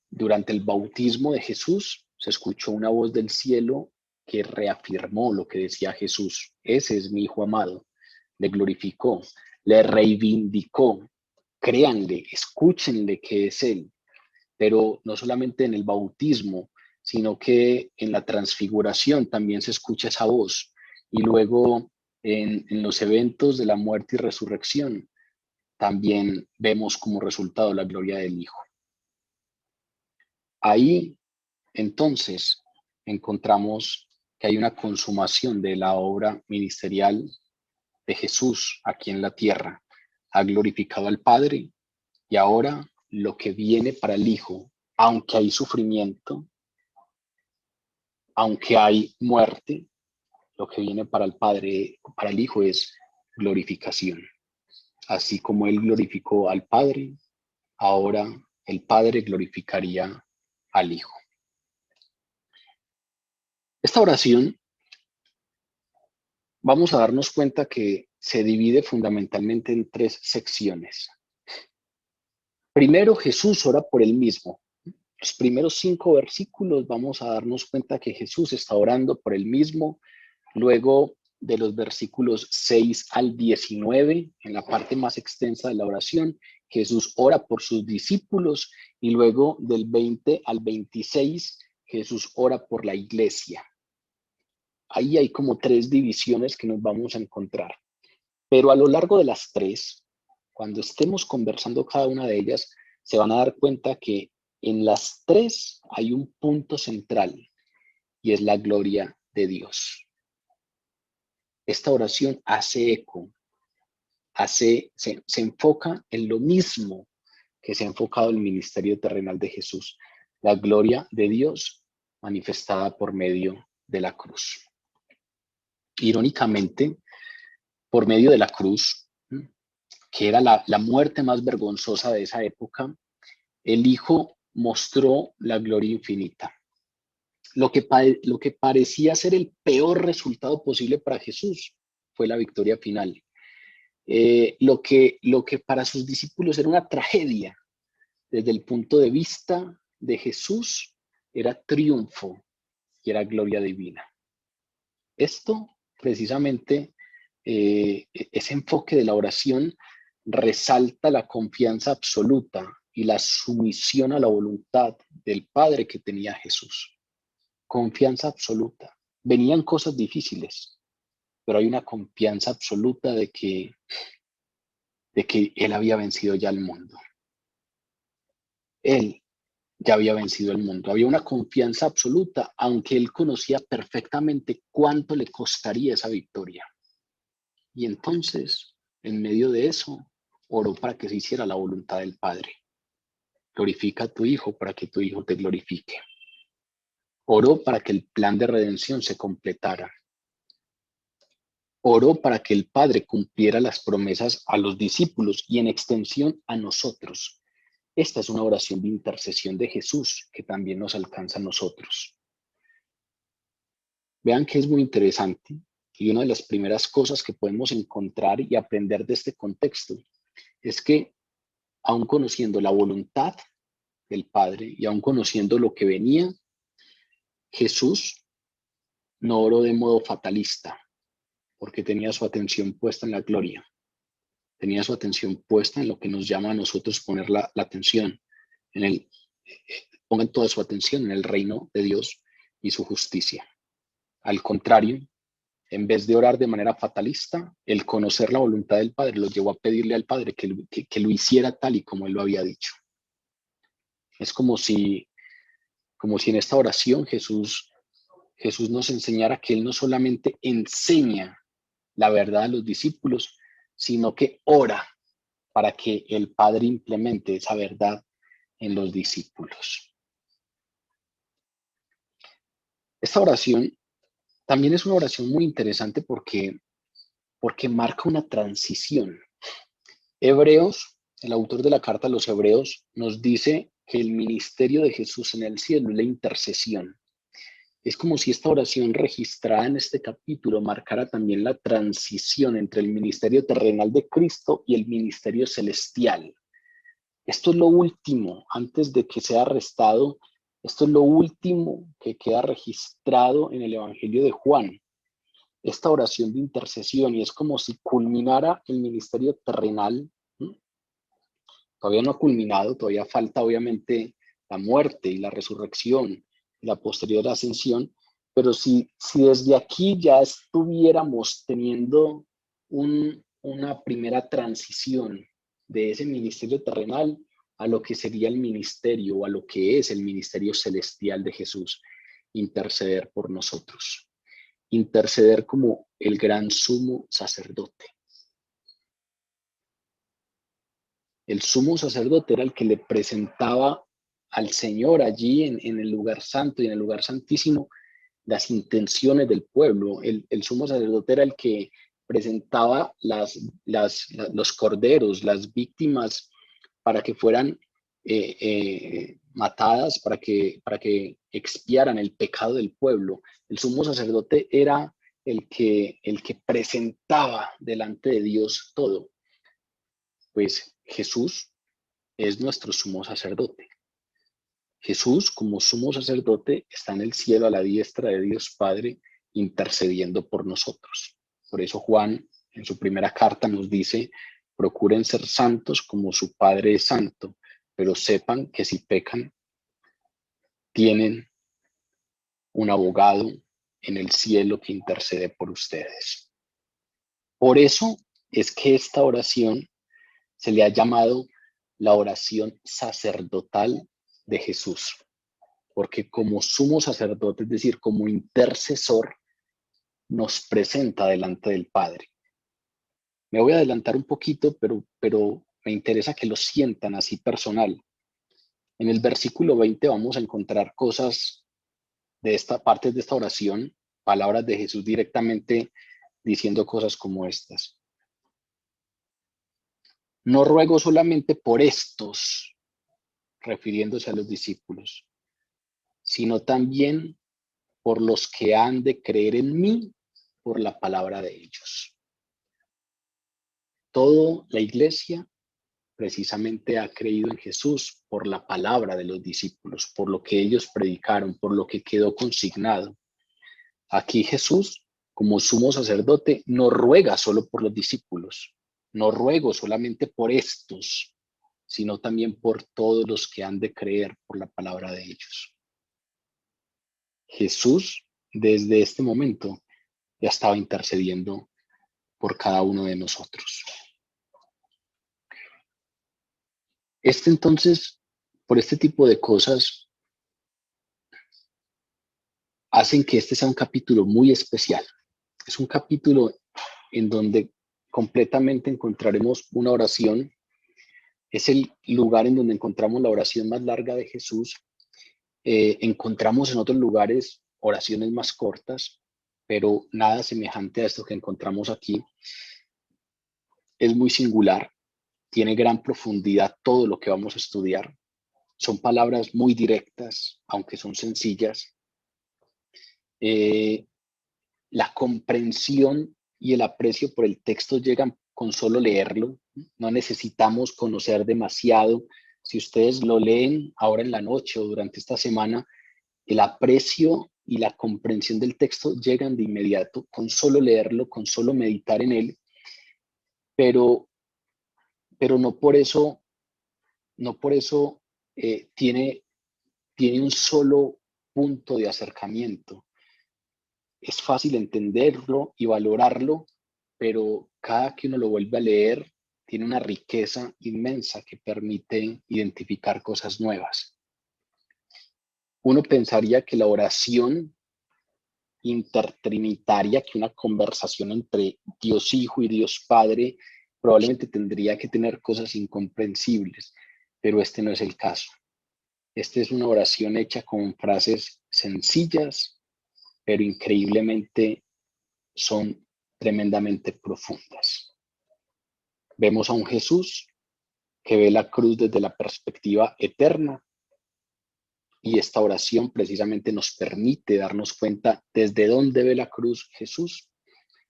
Durante el bautismo de Jesús se escuchó una voz del cielo que reafirmó lo que decía Jesús. Ese es mi Hijo amado. Le glorificó, le reivindicó. Créanle, escúchenle que es Él. Pero no solamente en el bautismo, sino que en la transfiguración también se escucha esa voz. Y luego en los eventos de la muerte y resurrección también vemos como resultado la gloria del Hijo. Ahí, entonces, encontramos que hay una consumación de la obra ministerial de Jesús aquí en la tierra. Ha glorificado al Padre y ahora lo que viene para el Hijo, aunque hay sufrimiento, aunque hay muerte, lo que viene para el Padre, para el Hijo es glorificación. Así como Él glorificó al Padre, ahora el Padre glorificaría al Hijo. Esta oración, vamos a darnos cuenta que se divide fundamentalmente en 3 secciones. Primero, Jesús ora por él mismo. Los primeros 5 versículos vamos a darnos cuenta que Jesús está orando por él mismo. Luego, de los versículos 6 al 19, en la parte más extensa de la oración, Jesús ora por sus discípulos, y luego del 20 al 26, Jesús ora por la iglesia. Ahí hay como 3 divisiones que nos vamos a encontrar. Pero a lo largo de las 3, cuando estemos conversando cada una de ellas, se van a dar cuenta que en las 3 hay un punto central, y es la gloria de Dios. Esta oración hace eco, se enfoca en lo mismo que se ha enfocado el ministerio terrenal de Jesús, la gloria de Dios manifestada por medio de la cruz. Irónicamente, por medio de la cruz, que era la muerte más vergonzosa de esa época, el Hijo mostró la gloria infinita. Lo que parecía ser el peor resultado posible para Jesús fue la victoria final. Lo que para sus discípulos era una tragedia, desde el punto de vista de Jesús, era triunfo y era gloria divina. Esto precisamente ese enfoque de la oración resalta la confianza absoluta y la sumisión a la voluntad del Padre que tenía Jesús. Confianza absoluta. Venían cosas difíciles, pero hay una confianza absoluta de que Él había vencido ya el mundo. Él ya había vencido el mundo. Había una confianza absoluta, aunque Él conocía perfectamente cuánto le costaría esa victoria. Y entonces, en medio de eso, oró para que se hiciera la voluntad del Padre. Glorifica a tu Hijo para que tu Hijo te glorifique. Oró para que el plan de redención se completara. Oró para que el Padre cumpliera las promesas a los discípulos y en extensión a nosotros. Esta es una oración de intercesión de Jesús que también nos alcanza a nosotros. Vean que es muy interesante y una de las primeras cosas que podemos encontrar y aprender de este contexto es que aun conociendo la voluntad del Padre y aun conociendo lo que venía, Jesús no oró de modo fatalista porque tenía su atención puesta en la gloria. Tenía su atención puesta en lo que nos llama a nosotros poner la atención, pongan toda su atención en el reino de Dios y su justicia. Al contrario, en vez de orar de manera fatalista, el conocer la voluntad del Padre lo llevó a pedirle al Padre que lo hiciera tal y como Él lo había dicho. Es como si en esta oración Jesús nos enseñara que Él no solamente enseña la verdad a los discípulos, sino que ora para que el Padre implemente esa verdad en los discípulos. Esta oración también es una oración muy interesante porque marca una transición. Hebreos, el autor de la carta a los Hebreos, nos dice que el ministerio de Jesús en el cielo es la intercesión. Es como si esta oración registrada en este capítulo marcara también la transición entre el ministerio terrenal de Cristo y el ministerio celestial. Esto es lo último, antes de que sea arrestado, esto es lo último que queda registrado en el Evangelio de Juan. Esta oración de intercesión, y es como si culminara el ministerio terrenal. Todavía no ha culminado, todavía falta obviamente la muerte y la resurrección y la posterior ascensión, pero si desde aquí ya estuviéramos teniendo una primera transición de ese ministerio terrenal a lo que sería el ministerio o a lo que es el ministerio celestial de Jesús, interceder por nosotros, interceder como el gran sumo sacerdote. El sumo sacerdote era el que le presentaba al Señor allí en el lugar santo y en el lugar santísimo las intenciones del pueblo. El sumo sacerdote era el que presentaba los corderos, las víctimas, para que fueran matadas, para que expiaran el pecado del pueblo. El sumo sacerdote era el que presentaba delante de Dios todo. Pues Jesús es nuestro sumo sacerdote. Jesús, como sumo sacerdote, está en el cielo a la diestra de Dios Padre, intercediendo por nosotros. Por eso Juan, en su primera carta, nos dice: procuren ser santos como su Padre es santo, pero sepan que si pecan, tienen un abogado en el cielo que intercede por ustedes. Por eso es que esta oración se le ha llamado la oración sacerdotal de Jesús, porque como sumo sacerdote, es decir, como intercesor, nos presenta delante del Padre. Me voy a adelantar un poquito, pero me interesa que lo sientan así personal. En el versículo 20 vamos a encontrar cosas de esta parte de esta oración, palabras de Jesús directamente diciendo cosas como estas. No ruego solamente por estos, refiriéndose a los discípulos, sino también por los que han de creer en mí por la palabra de ellos. Toda la iglesia precisamente ha creído en Jesús por la palabra de los discípulos, por lo que ellos predicaron, por lo que quedó consignado. Aquí Jesús como sumo sacerdote, no ruega solo por los discípulos, no ruego solamente por estos, sino también por todos los que han de creer por la palabra de ellos. Jesús, desde este momento, ya estaba intercediendo por cada uno de nosotros. Entonces, por este tipo de cosas, hacen que este sea un capítulo muy especial. Es un capítulo en donde completamente encontraremos una oración. Es el lugar en donde encontramos la oración más larga de Jesús. Encontramos en otros lugares oraciones más cortas, pero nada semejante a esto que encontramos aquí. Es muy singular, tiene gran profundidad todo lo que vamos a estudiar. Son palabras muy directas, aunque son sencillas. La comprensión y el aprecio por el texto llegan con solo leerlo. No necesitamos conocer demasiado. Si ustedes lo leen ahora en la noche o durante esta semana, el aprecio y la comprensión del texto llegan de inmediato, con solo leerlo, con solo meditar en él, pero no por eso, tiene un solo punto de acercamiento. Es fácil entenderlo y valorarlo, pero cada que uno lo vuelve a leer, tiene una riqueza inmensa que permite identificar cosas nuevas. Uno pensaría que la oración intertrinitaria, que una conversación entre Dios Hijo y Dios Padre, probablemente tendría que tener cosas incomprensibles, pero este no es el caso. Esta es una oración hecha con frases sencillas, pero increíblemente son tremendamente profundas. Vemos a un Jesús que ve la cruz desde la perspectiva eterna, y esta oración precisamente nos permite darnos cuenta desde dónde ve la cruz Jesús.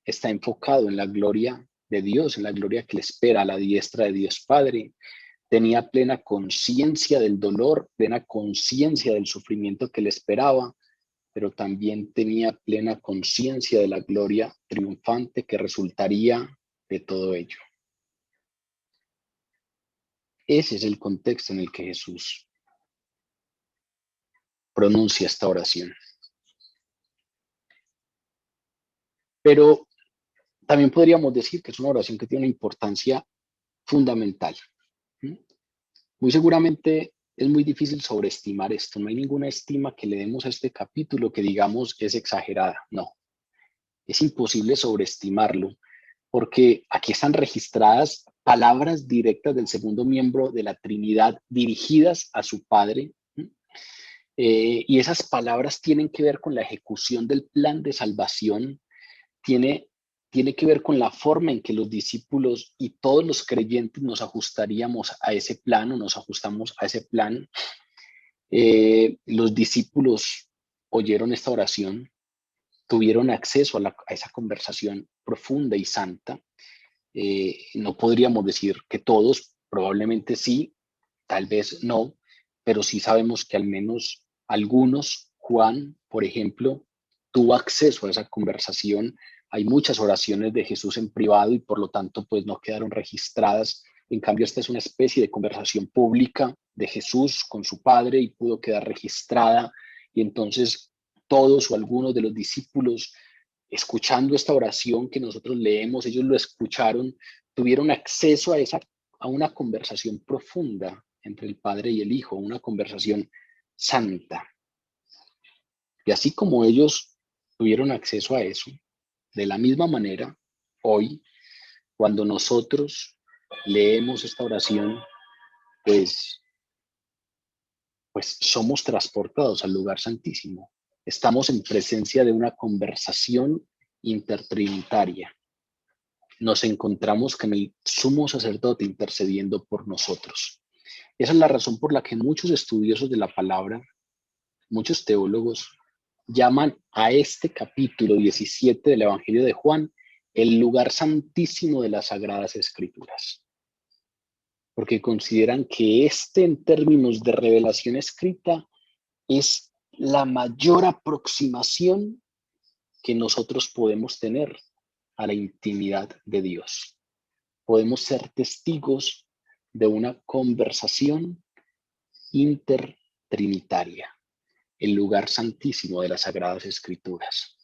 Está enfocado en la gloria de Dios, en la gloria que le espera a la diestra de Dios Padre. Tenía plena conciencia del dolor, plena conciencia del sufrimiento que le esperaba, pero también tenía plena conciencia de la gloria triunfante que resultaría de todo ello. Ese es el contexto en el que Jesús pronuncia esta oración. Pero también podríamos decir que es una oración que tiene una importancia fundamental. Muy seguramente es muy difícil sobreestimar esto. No hay ninguna estima que le demos a este capítulo que digamos es exagerada. No, es imposible sobreestimarlo, porque aquí están registradas palabras directas del segundo miembro de la Trinidad dirigidas a su Padre. Y esas palabras tienen que ver con la ejecución del plan de salvación, tiene que ver con la forma en que los discípulos y todos los creyentes nos ajustaríamos a ese plan o nos ajustamos a ese plan. Los discípulos oyeron esta oración, tuvieron acceso a esa conversación profunda y santa. No podríamos decir que todos, probablemente sí, tal vez no, pero sí sabemos que al menos algunos, Juan, por ejemplo, tuvo acceso a esa conversación. Hay muchas oraciones de Jesús en privado y por lo tanto pues no quedaron registradas. En cambio, esta es una especie de conversación pública de Jesús con su Padre y pudo quedar registrada. Y entonces todos o algunos de los discípulos, escuchando esta oración que nosotros leemos, ellos lo escucharon, tuvieron acceso a una conversación profunda entre el Padre y el Hijo, una conversación santa. Y así como ellos tuvieron acceso a eso, de la misma manera, hoy, cuando nosotros leemos esta oración, pues somos transportados al lugar santísimo. Estamos en presencia de una conversación intertrinitaria. Nos encontramos con el sumo sacerdote intercediendo por nosotros. Esa es la razón por la que muchos estudiosos de la palabra, muchos teólogos, llaman a este capítulo 17 del Evangelio de Juan el lugar santísimo de las Sagradas Escrituras, porque consideran que en términos de revelación escrita, es la mayor aproximación que nosotros podemos tener a la intimidad de Dios. Podemos ser testigos de una conversación intertrinitaria, el lugar santísimo de las Sagradas Escrituras.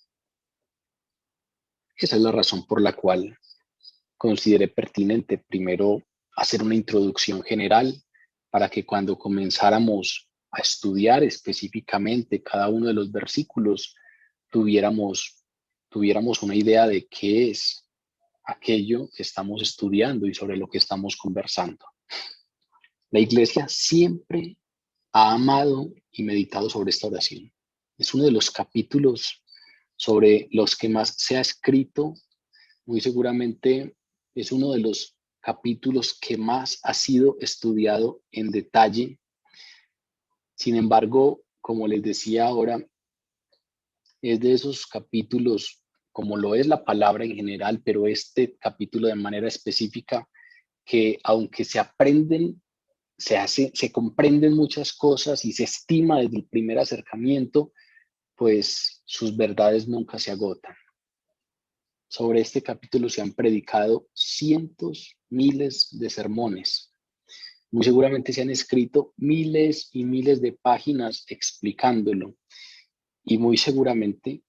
Esa es la razón por la cual consideré pertinente primero hacer una introducción general para que cuando comenzáramos a estudiar específicamente cada uno de los versículos tuviéramos una idea de qué es aquello que estamos estudiando y sobre lo que estamos conversando. La Iglesia siempre ha amado y meditado sobre esta oración. Es uno de los capítulos sobre los que más se ha escrito. Muy seguramente es uno de los capítulos que más ha sido estudiado en detalle. Sin embargo, como les decía ahora, es de esos capítulos, como lo es la palabra en general, pero este capítulo de manera específica, que aunque se aprenden, se comprenden muchas cosas y se estima desde el primer acercamiento, pues sus verdades nunca se agotan. Sobre este capítulo se han predicado cientos, miles de sermones. Muy seguramente se han escrito miles y miles de páginas explicándolo. Y muy seguramente,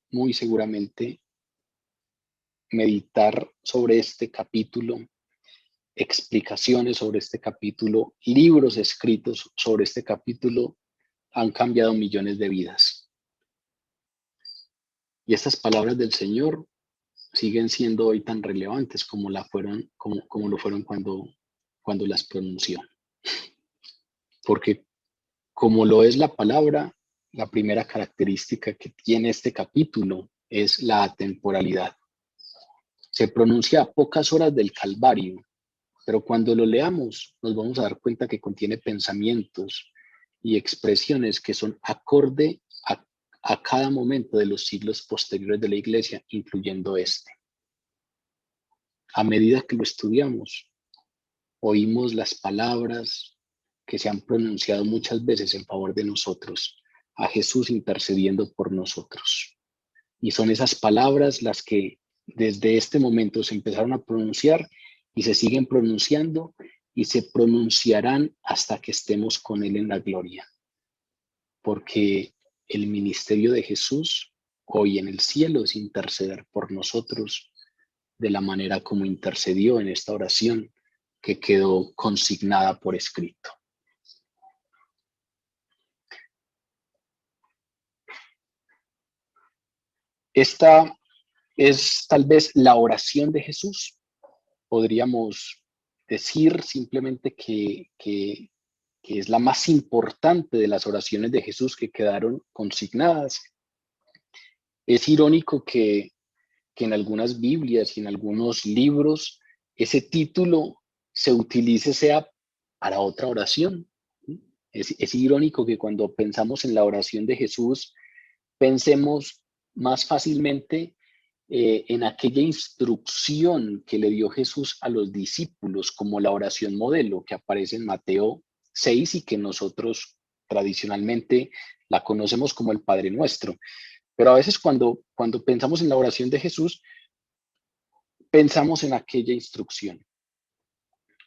meditar sobre este capítulo, explicaciones sobre este capítulo, libros escritos sobre este capítulo han cambiado millones de vidas. Y estas palabras del Señor siguen siendo hoy tan relevantes como lo fueron cuando las pronunció. Porque como lo es la palabra, la primera característica que tiene este capítulo es la atemporalidad. Se pronuncia a pocas horas del Calvario, pero cuando lo leamos nos vamos a dar cuenta que contiene pensamientos y expresiones que son acorde a cada momento de los siglos posteriores de la Iglesia, incluyendo este. A medida que lo estudiamos, oímos las palabras que se han pronunciado muchas veces en favor de nosotros, a Jesús intercediendo por nosotros. Y son esas palabras las que desde este momento se empezaron a pronunciar y se siguen pronunciando y se pronunciarán hasta que estemos con Él en la gloria. Porque el ministerio de Jesús hoy en el cielo es interceder por nosotros de la manera como intercedió en esta oración que quedó consignada por escrito. Esta es tal vez la oración de Jesús. Podríamos decir simplemente que es la más importante de las oraciones de Jesús que quedaron consignadas. Es irónico que en algunas Biblias y en algunos libros ese título se utilice sea para otra oración. Es irónico que cuando pensamos en la oración de Jesús, pensemos más fácilmente en aquella instrucción que le dio Jesús a los discípulos, como la oración modelo que aparece en Mateo 6 y que nosotros tradicionalmente la conocemos como el Padre Nuestro. Pero a veces cuando pensamos en la oración de Jesús, pensamos en aquella instrucción.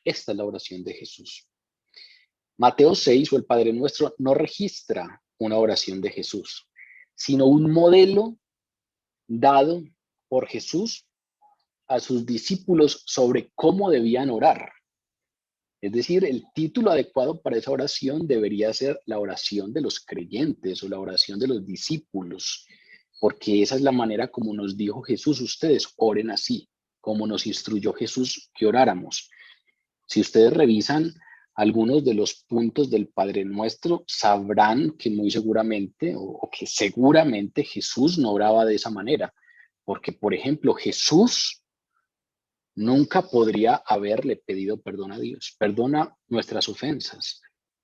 Esta es la oración de Jesús. Mateo 6 o el Padre Nuestro no registra una oración de Jesús, sino un modelo dado por Jesús a sus discípulos sobre cómo debían orar. Es decir, el título adecuado para esa oración debería ser la oración de los creyentes o la oración de los discípulos, porque esa es la manera como nos dijo Jesús: ustedes oren así, como nos instruyó Jesús que oráramos. Si ustedes revisan algunos de los puntos del Padre Nuestro, sabrán que muy seguramente o que seguramente Jesús no oraba de esa manera, porque, por ejemplo, Jesús nunca podría haberle pedido perdón a Dios. Perdona nuestras ofensas.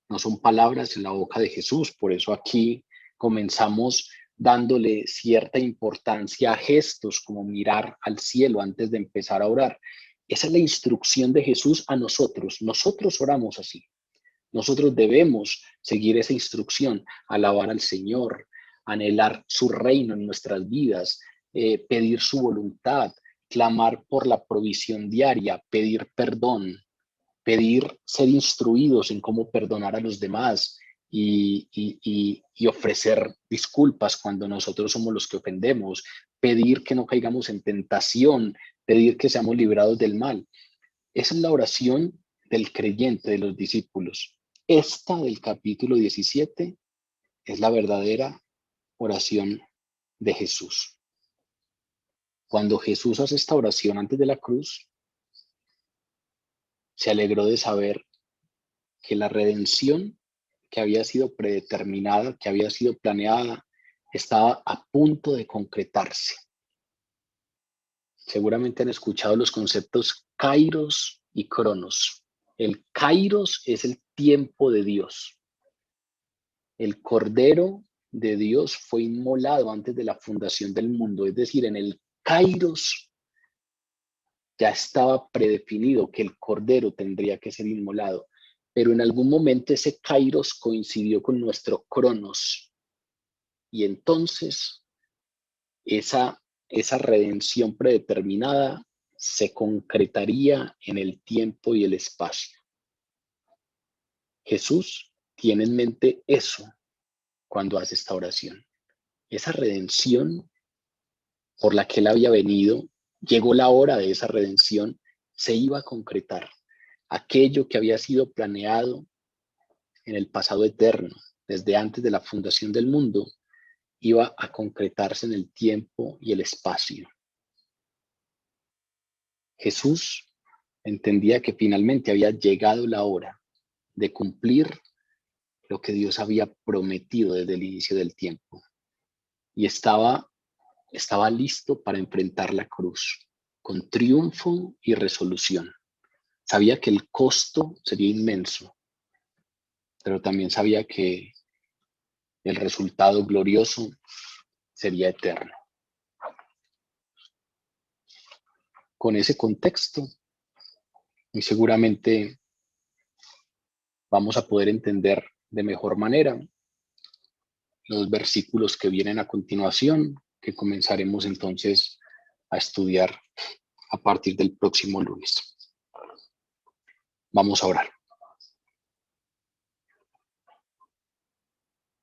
No son palabras en la boca de Jesús. Por eso aquí comenzamos dándole cierta importancia a gestos como mirar al cielo antes de empezar a orar. Esa es la instrucción de Jesús a nosotros. Nosotros oramos así. Nosotros debemos seguir esa instrucción, alabar al Señor, anhelar su reino en nuestras vidas, pedir su voluntad, clamar por la provisión diaria, pedir perdón, pedir ser instruidos en cómo perdonar a los demás y ofrecer disculpas cuando nosotros somos los que ofendemos, pedir que no caigamos en tentación, pedir que seamos librados del mal. Esa es la oración del creyente, de los discípulos. Esta del capítulo 17 es la verdadera oración de Jesús. Cuando Jesús hace esta oración antes de la cruz, se alegró de saber que la redención que había sido predeterminada, que había sido planeada, estaba a punto de concretarse. Seguramente han escuchado los conceptos kairos y cronos. El kairos es el tiempo de Dios. El Cordero de Dios fue inmolado antes de la fundación del mundo, es decir, en el kairos ya estaba predefinido que el Cordero tendría que ser inmolado, pero en algún momento ese kairos coincidió con nuestro cronos, y entonces esa redención predeterminada se concretaría en el tiempo y el espacio. Jesús tiene en mente eso cuando hace esta oración. Esa redención por la que él había venido, llegó la hora de esa redención, se iba a concretar. Aquello que había sido planeado en el pasado eterno, desde antes de la fundación del mundo, iba a concretarse en el tiempo y el espacio. Jesús entendía que finalmente había llegado la hora de cumplir lo que Dios había prometido desde el inicio del tiempo. Y estaba listo para enfrentar la cruz con triunfo y resolución. Sabía que el costo sería inmenso, pero también sabía que el resultado glorioso sería eterno. Con ese contexto, y seguramente vamos a poder entender de mejor manera los versículos que vienen a continuación, que comenzaremos entonces a estudiar a partir del próximo lunes. Vamos a orar.